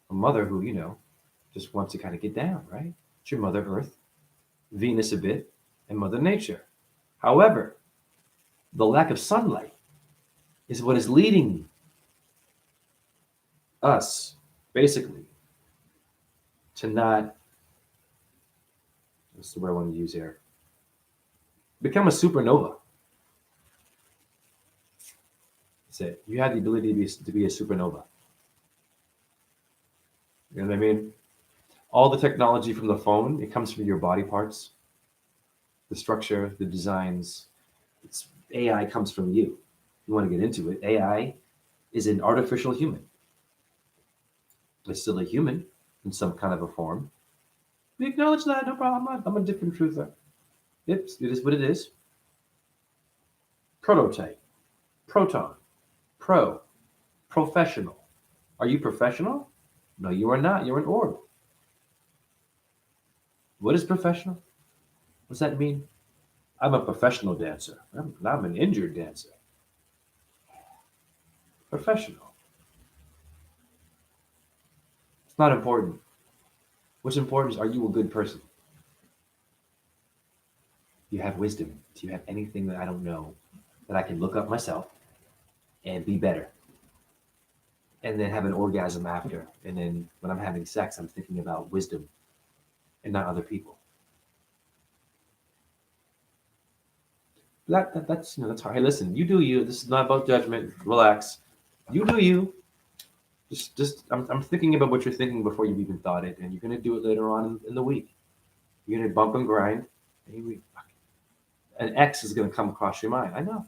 A mother who, just wants to kind of get down, right? It's your Mother Earth, Venus a bit, and Mother Nature. However, the lack of sunlight is what is leading us, basically, to not, what's the word I want to use here? Become a supernova. That's it. You have the ability to be a supernova. You know what I mean? All the technology from the phone, it comes from your body parts, the structure, the designs. It's AI comes from you. You want to get into it. AI is an artificial human. It's still a human in some kind of a form. We acknowledge that, no problem. I'm a different truther. It is what it is. Prototype, proton, professional. Are you professional? No, you are not. You're an orb. What is professional? What's that mean? I'm a professional dancer. I'm an injured dancer. Professional. It's not important. What's important is, are you a good person? Do you have wisdom? Do you have anything that I don't know that I can look up myself and be better? And then have an orgasm after. And then when I'm having sex, I'm thinking about wisdom and not other people. That's that's hard. Hey, listen, you do you. This is not about judgment. Relax. You do you. I'm thinking about what you're thinking before you've even thought it, and you're gonna do it later on in the week. You're gonna bump and grind. And an X is gonna come across your mind. I know.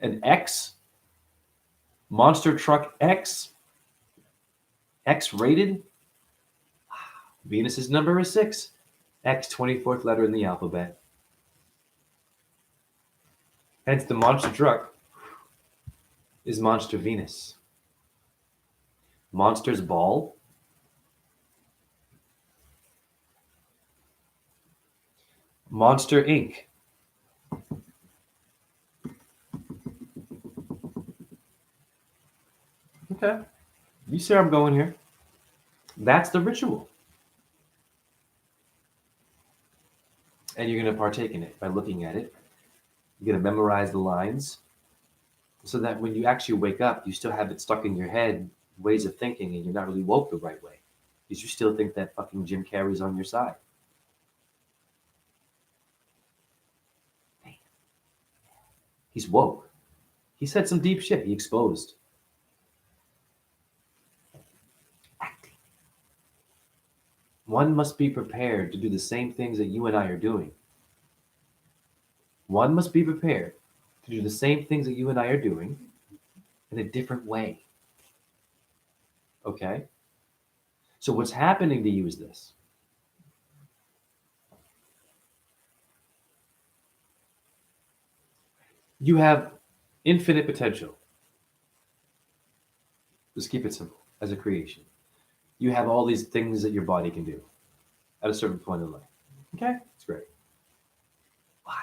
An X, monster truck X, X rated. Venus's number is 6. X, 24th letter in the alphabet. Hence, the monster truck is Monster Venus. Monster's ball. Monster Inc. Okay. You see where I'm going here? That's the ritual. And you're going to partake in it by looking at it. You're going to memorize the lines so that when you actually wake up, you still have it stuck in your head, ways of thinking, and you're not really woke the right way. Because you still think that fucking Jim Carrey's on your side. He's woke. He said some deep shit. He exposed. Acting. One must be prepared to do the same things that you and I are doing. One must be prepared to do the same things that you and I are doing in a different way. Okay? So what's happening to you is this. You have infinite potential. Just keep it simple as a creation. You have all these things that your body can do at a certain point in life. Okay? It's great. Why?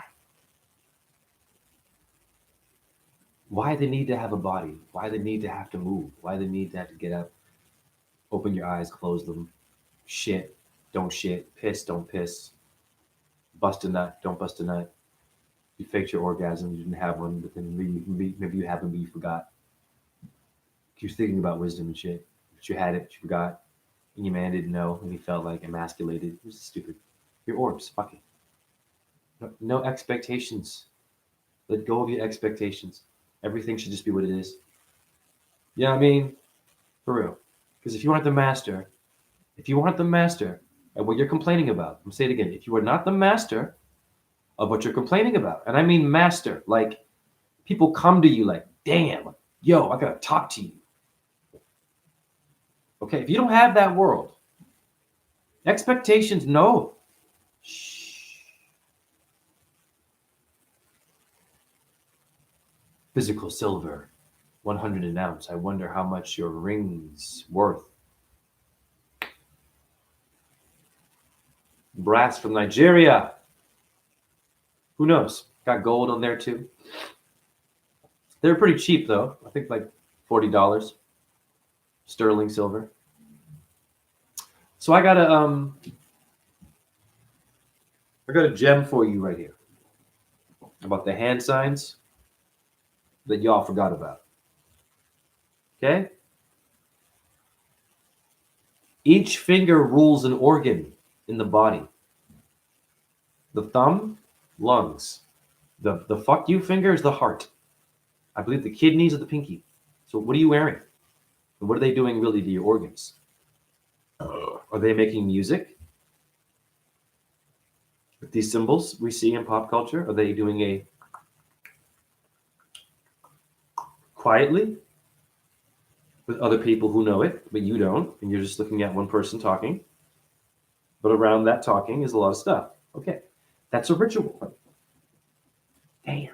Why the need to have a body? Why the need to have to move? Why the need to have to get up, open your eyes, close them, shit, don't shit, piss, don't piss, bust a nut, don't bust a nut. You faked your orgasm, you didn't have one, but then maybe you have one, but you forgot. You're thinking about wisdom and shit, but you had it, but you forgot, and your man didn't know, and he felt like emasculated. It was stupid. Your orbs, fuck it. No expectations. Let go of your expectations. Everything should just be what it is. You know what I mean? For real. Because if you aren't the master of what you're complaining about, I'm saying it again, if you are not the master of what you're complaining about, and I mean master, like people come to you like, damn, yo, I gotta talk to you. Okay, if you don't have that world, expectations, no. Shh. Physical silver, 100 an ounce. I wonder how much your ring's worth. Brass from Nigeria. Who knows? Got gold on there too. They're pretty cheap though. I think like $40 sterling silver. So I got a gem for you right here about the hand signs that y'all forgot about. Okay? Each finger rules an organ in the body. The thumb lungs. The fuck you finger is the heart. I believe the kidneys are the pinky. So what are you wearing? And what are they doing really to your organs? Are they making music? With these symbols we see in pop culture, are they doing a quietly with other people who know it, but you don't, and you're just looking at one person talking? But around that talking is a lot of stuff. Okay, that's a ritual. Damn.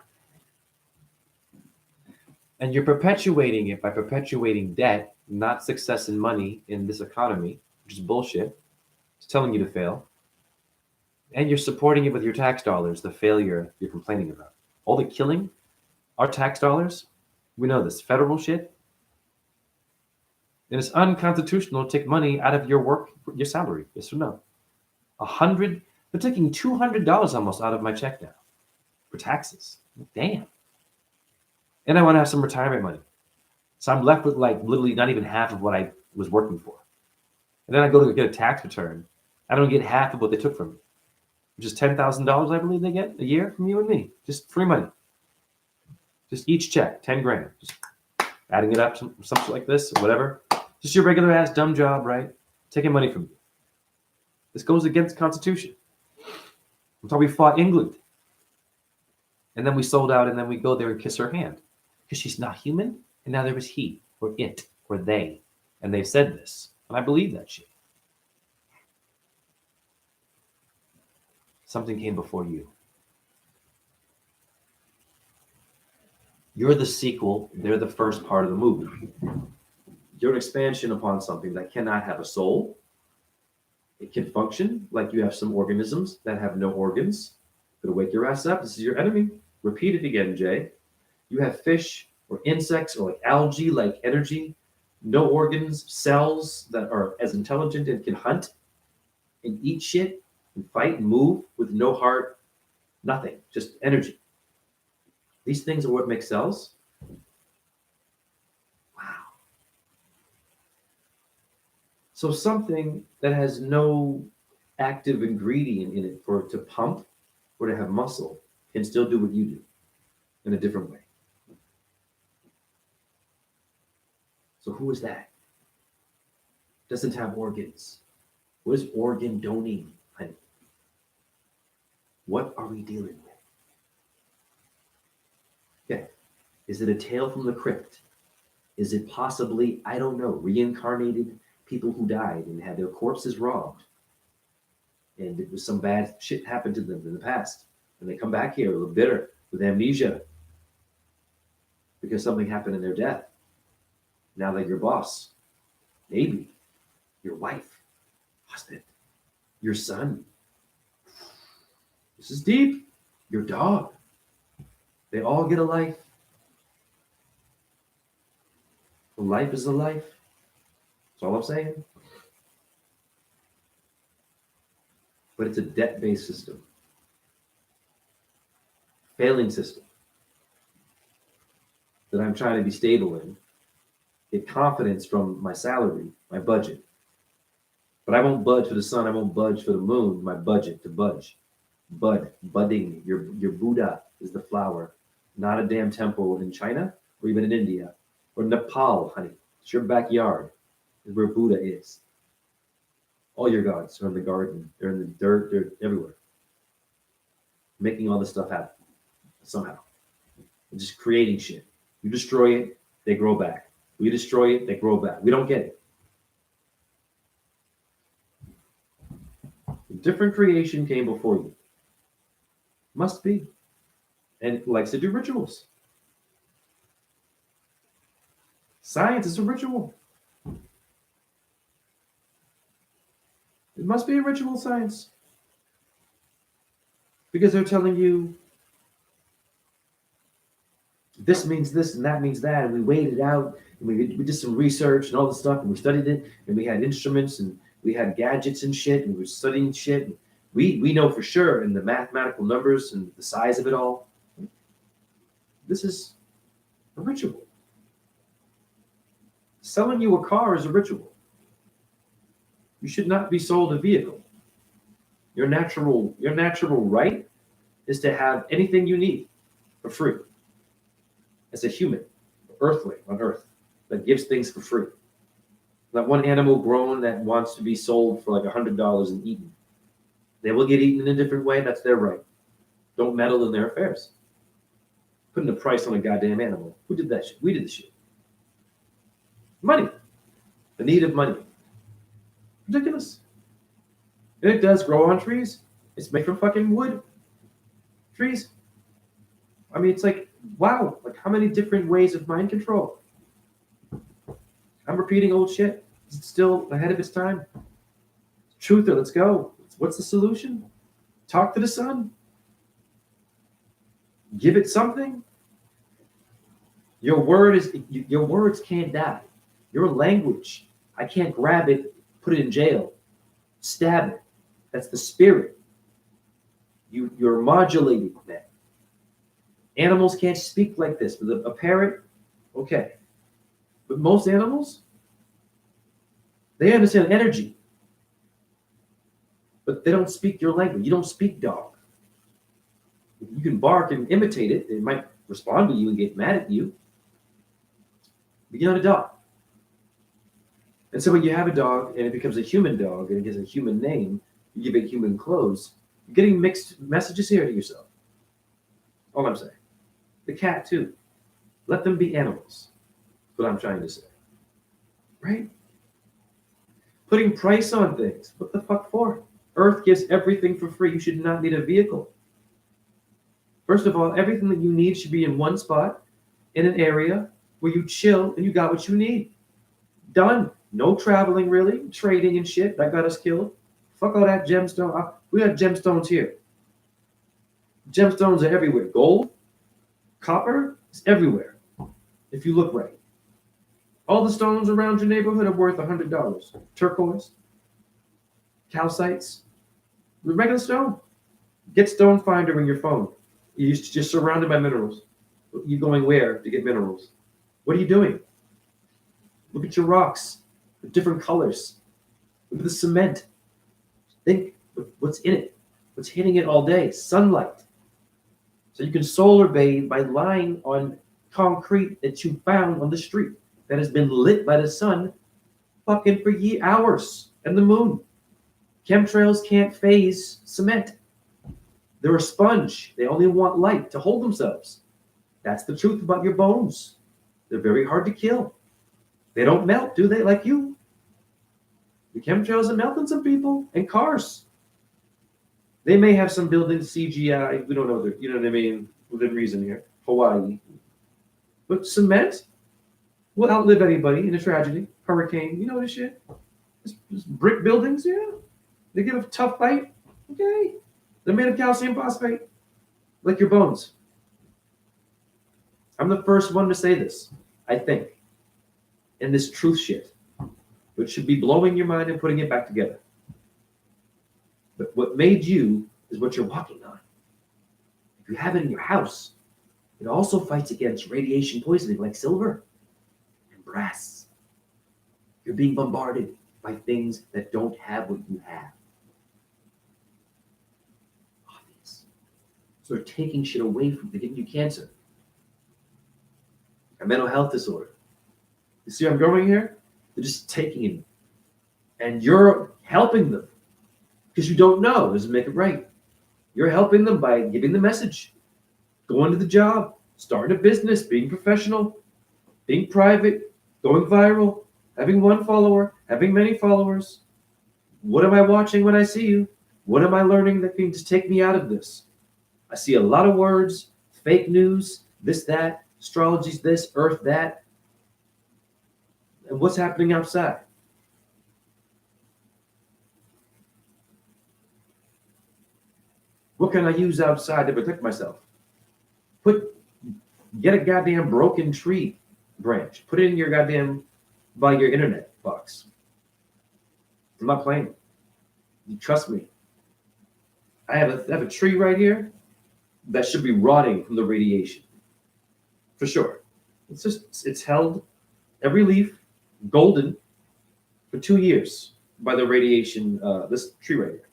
And you're perpetuating it by perpetuating debt, not success and money in this economy, which is bullshit. It's telling you to fail. And you're supporting it with your tax dollars, the failure you're complaining about. All the killing, our tax dollars, we know this federal shit. And it's unconstitutional to take money out of your work, your salary. Yes or no? They're taking $200 almost out of my check now for taxes. Damn. And I want to have some retirement money. So I'm left with like literally not even half of what I was working for. And then I go to get a tax return. I don't get half of what they took from me, which is $10,000, I believe they get a year from you and me. Just free money. Just each check, 10 grand. Just adding it up, something like this, or whatever. Just your regular ass dumb job, right? Taking money from you. This goes against the Constitution. That's why we fought England. And then we sold out, and then we go there and kiss her hand. Because she's not human, and now there was he, or it, or they. And they've said this. And I believe that shit. Something came before you. You're the sequel, they're the first part of the movie. You're an expansion upon something that cannot have a soul. It can function like you have some organisms that have no organs. It'll wake your ass up. This is your enemy. Repeat it again, Jay. You have fish or insects or like algae, like energy, no organs, cells that are as intelligent and can hunt and eat shit and fight and move with no heart, nothing, just energy. These things are what make cells. Wow. So something that has no active ingredient in it for it to pump or to have muscle can still do what you do in a different way. So who is that? Doesn't have organs. What is organ donating, honey? What are we dealing with? Okay. Is it a tale from the crypt? Is it possibly, I don't know, reincarnated people who died and had their corpses robbed? And it was some bad shit happened to them in the past. And they come back here a little bitter with amnesia because something happened in their death. Now they're your boss, maybe your wife, husband, your son. This is deep. Your dog. They all get a life. A life is a life. That's all I'm saying. But it's a debt-based system. Failing system that I'm trying to be stable in. Get confidence from my salary, my budget. But I won't budge for the sun. I won't budge for the moon. My budget to budge. Budding. Your Buddha is the flower, not a damn temple in China or even in India or Nepal, honey. It's your backyard is where Buddha is. All your gods are in the garden. They're in the dirt. They're everywhere. Making all this stuff happen somehow. They're just creating shit. You destroy it, they grow back. We destroy it, they grow back. We don't get it. A different creation came before you. Must be. And it likes to do rituals. Science is a ritual. It must be a ritual science. Because they're telling you this means this and that means that. And we weighed it out. And we did some research and all this stuff. And we studied it. And we had instruments and we had gadgets and shit. And we were studying shit. And we know for sure in the mathematical numbers and the size of it all. This is a ritual. Selling you a car is a ritual. You should not be sold a vehicle. Your natural right is to have anything you need for free. As a human, earthling on Earth, that gives things for free. Not one animal grown that wants to be sold for like $100 and eaten. They will get eaten in a different way. That's their right. Don't meddle in their affairs. Putting a price on a goddamn animal. Who did that shit? We did the shit. Money. The need of money. Ridiculous. And it does grow on trees. It's made from fucking wood. Trees. I mean, it's like, wow. Like, how many different ways of mind control? I'm repeating old shit. Is it still ahead of its time? Truther, let's go. What's the solution? Talk to the sun. Give it something. Your words can't die. Your language, I can't grab it, put it in jail, stab it. That's the spirit. You're modulating that. Animals can't speak like this. But a parrot, okay. But most animals, they understand energy. But they don't speak your language. You don't speak dog. You can bark and imitate it. It might respond to you and get mad at you. But you're not a dog. And so when you have a dog and it becomes a human dog and it gets a human name, you give it human clothes, you're getting mixed messages here to yourself. All I'm saying. The cat, too. Let them be animals. That's what I'm trying to say. Right? Putting price on things. What the fuck for? Earth gives everything for free. You should not need a vehicle. First of all, everything that you need should be in one spot, in an area where you chill and you got what you need. Done. No traveling, really. Trading and shit. That got us killed. Fuck all that gemstone. We got gemstones here. Gemstones are everywhere. Gold, copper is everywhere. If you look right. All the stones around your neighborhood are worth $100. Turquoise, calcites, the regular stone. Get Stone Finder in your phone. You're just surrounded by minerals. You're going where to get minerals? What are you doing? Look at your rocks with different colors. Look at the cement. Think what's in it. What's hitting it all day? Sunlight. So you can solar bathe by lying on concrete that you found on the street that has been lit by the sun fucking for hours and the moon. Chemtrails can't phase cement. They're a sponge. They only want light to hold themselves. That's the truth about your bones. They're very hard to kill. They don't melt, do they, like you? The chemtrails are melting some people and cars. They may have some buildings, CGI. We don't know. You know what I mean? Within reason here. Hawaii. But cement will outlive anybody in a tragedy. Hurricane. You know this shit? This brick buildings, yeah. They give a tough fight. Okay. They're made of calcium phosphate. Like your bones. I'm the first one to say this, I think. In this truth shit. Which should be blowing your mind and putting it back together. But what made you is what you're walking on. If you have it in your house, it also fights against radiation poisoning like silver and brass. You're being bombarded by things that don't have what you have. Obvious. So they're taking shit away from you. They're giving you cancer. A mental health disorder. You see what I'm going here? They're just taking it. And you're helping them. Because you don't know. Doesn't make it right. You're helping them by giving the message. Going to the job. Starting a business. Being professional. Being private. Going viral. Having one follower. Having many followers. What am I watching when I see you? What am I learning that can just take me out of this? I see a lot of words. Fake news. This, that. Astrology's this. Earth, that. And what's happening outside? What can I use outside to protect myself? Get a goddamn broken tree branch. Put it in your goddamn, by your internet box. I'm not playing. You trust me. I have a tree right here that should be rotting from the radiation. For sure. It's held, every leaf, golden, for 2 years by the radiation, this tree right here.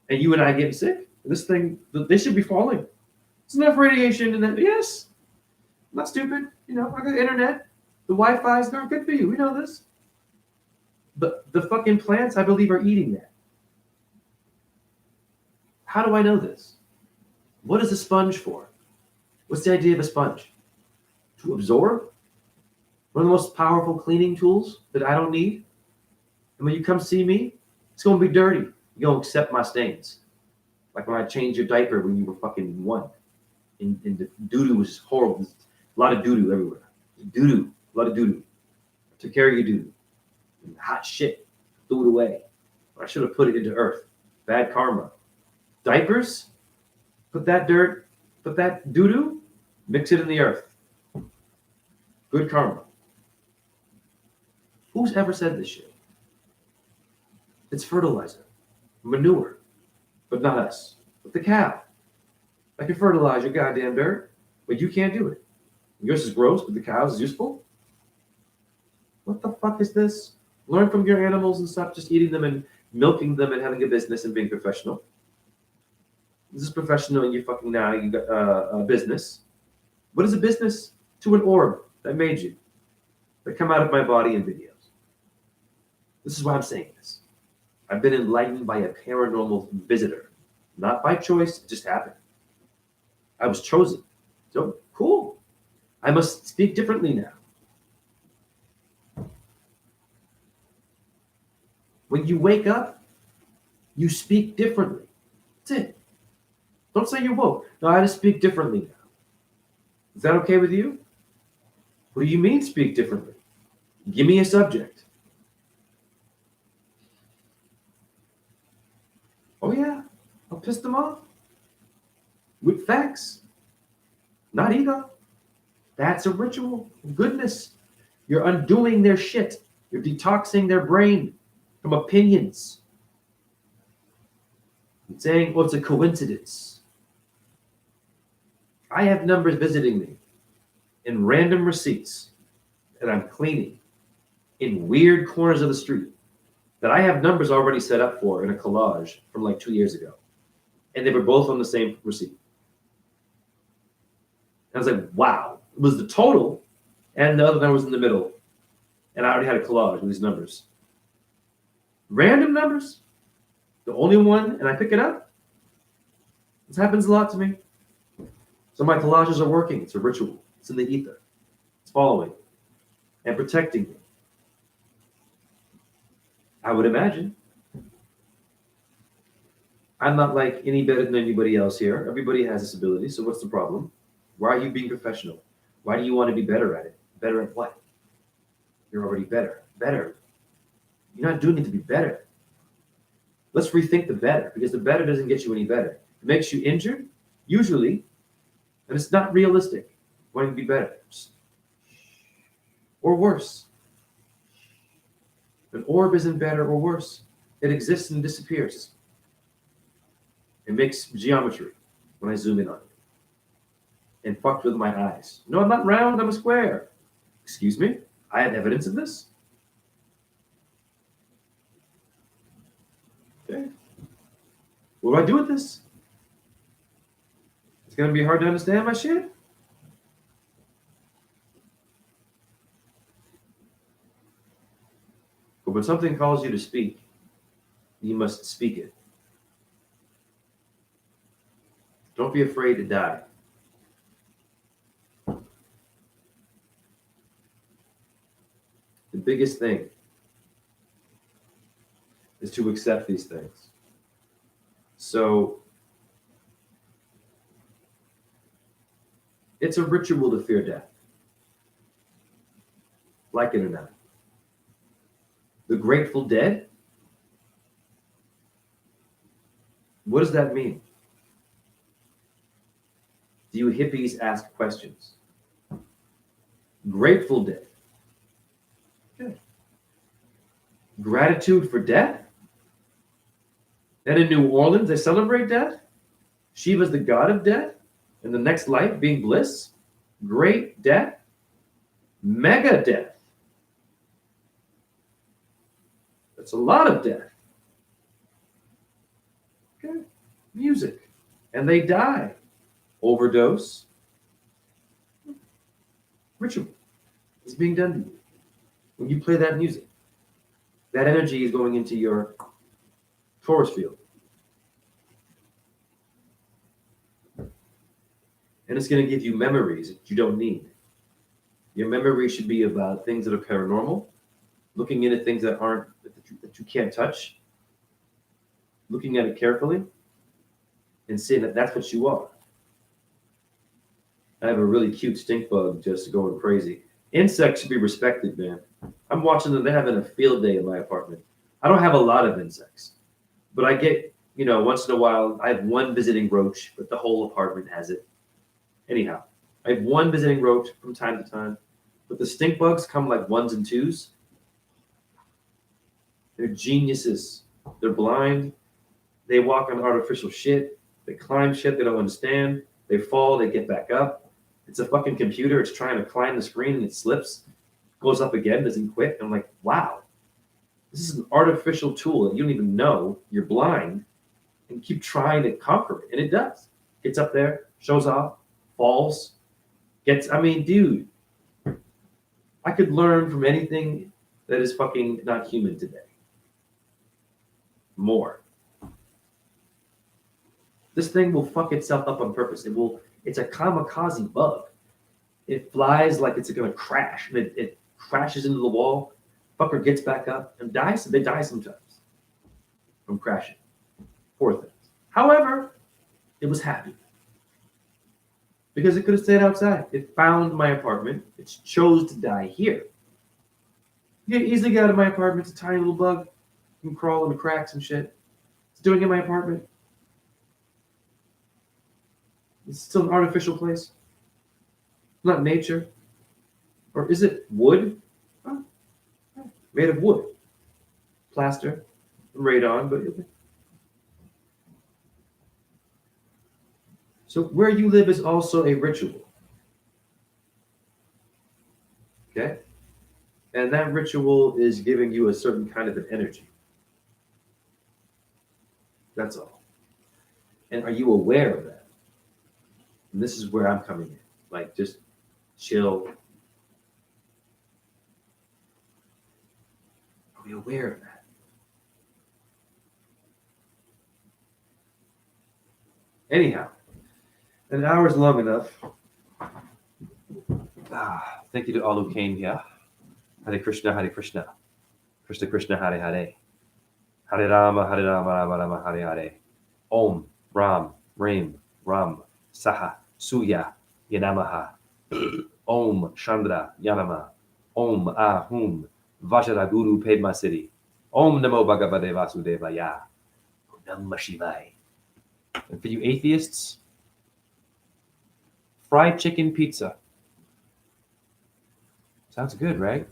And you and I getting sick? This thing, they should be falling. It's enough radiation, and then yes, I'm not stupid. You know, I got internet. The Wi-Fi is not good for you. We know this. But the fucking plants, I believe, are eating that. How do I know this? What is a sponge for? What's the idea of a sponge? To absorb? One of the most powerful cleaning tools that I don't need. And when you come see me, it's going to be dirty. You're going to accept my stains. Like when I changed your diaper when you were fucking 1. And the doo-doo was horrible. A lot of doo-doo everywhere. Doo-doo. A lot of doo-doo. I took care of your doo-doo. And hot shit. Threw it away. I should have put it into earth. Bad karma. Diapers? Put that dirt, put that doo-doo, mix it in the earth. Good karma. Who's ever said this shit? It's fertilizer, manure, but not us. But the cow. I can fertilize your goddamn dirt, but you can't do it. Yours is gross, but the cow's is useful? What the fuck is this? Learn from your animals and stop just eating them and milking them and having a business and being professional. This is professional and you fucking now you got a business. What is a business? To an orb that made you, that come out of my body in videos. This is why I'm saying this. I've been enlightened by a paranormal visitor. Not by choice, it just happened. I was chosen. So, cool. I must speak differently now. When you wake up, you speak differently. That's it. Don't say you're woke. No, I just speak differently now. Is that okay with you? What do you mean speak differently? Give me a subject. Oh yeah, I'll piss them off. With facts. Not ego. That's a ritual. Goodness. You're undoing their shit. You're detoxing their brain from opinions. And saying, well, it's a coincidence. I have numbers visiting me in random receipts that I'm cleaning in weird corners of the street that I have numbers already set up for in a collage from like 2 years ago. And they were both on the same receipt. And I was like, wow. It was the total and the other number was in the middle. And I already had a collage with these numbers. Random numbers. The only one, and I pick it up. This happens a lot to me. So my collages are working. It's a ritual. It's in the ether. It's following and protecting me. I would imagine. I'm not like any better than anybody else here. Everybody has this ability. So what's the problem? Why are you being professional? Why do you want to be better at it? Better at what? You're already better. Better. You're not doing it to be better. Let's rethink the better, because the better doesn't get you any better. It makes you injured, usually, and it's not realistic. Wanting to be better. Or worse. An orb isn't better or worse. It exists and disappears. It makes geometry when I zoom in on it. And fucked with my eyes. No, I'm not round, I'm a square. Excuse me? I have evidence of this? Okay. What do I do with this? It's going to be hard to understand my shit? But when something calls you to speak, you must speak it. Don't be afraid to die. The biggest thing is to accept these things. So it's a ritual to fear death. Like it or not. The Grateful Dead? What does that mean? Do you hippies ask questions? Grateful Dead. Good. Gratitude for death? And in New Orleans, they celebrate death? Shiva's the god of death? And the next life being bliss? Great death? Mega death. That's a lot of death. Okay. Music. and they die. Overdose. Ritual is being done to you. When you play that music, that energy is going into your force field. And it's going to give you memories that you don't need. Your memory should be about things that are paranormal, looking into things that aren't that you can't touch, looking at it carefully, and seeing that that's what you are. I have a really cute stink bug just going crazy. Insects should be respected, man. I'm watching them. They're having a field day in my apartment. I don't have a lot of insects, but I get, once in a while, I have one visiting roach, but the whole apartment has it. Anyhow, I have one visiting roach from time to time, but the stink bugs come like ones and twos. They're geniuses. They're blind. They walk on artificial shit. They climb shit they don't understand. They fall. They get back up. It's a fucking computer. It's trying to climb the screen and it slips, goes up again, doesn't quit. I'm like, wow, this is an artificial tool that you don't even know you're blind and keep trying to conquer it. And it does. Gets up there, shows off, falls, dude, I could learn from anything that is fucking not human today. More. This thing will fuck itself up on purpose. It's a kamikaze bug. It flies like it's gonna crash. And it crashes into the wall. Fucker gets back up and dies. They die sometimes from crashing. Poor things. However, it was happy. Because it could have stayed outside. It found my apartment. It chose to die here. You can easily get out of my apartment. It's a tiny little bug. You can crawl in the cracks and shit. It's doing it in my apartment. It's still an artificial place. Not nature. Or is it wood? Oh, made of wood. Plaster. Radon, but so where you live is also a ritual. Okay? And that ritual is giving you a certain kind of an energy. That's all. And are you aware of that? And this is where I'm coming in. Like, just chill. Are we aware of that? Anyhow, an hour is long enough. Thank you to all who came here. Hare Krishna, Hare Krishna. Krishna Krishna, Hare Hare. Hare Rama, Rama Rama, Hare Hare. Om, Ram, Ram, Saha, Suya, Yanamaha. Om, Chandra, Yanama. Om, Ahum, Vajraguru Padma Siddhi. Om Namo Bhagavate Vasudevaya. Namah Shivaya. And for you atheists, fried chicken pizza. Sounds good, right?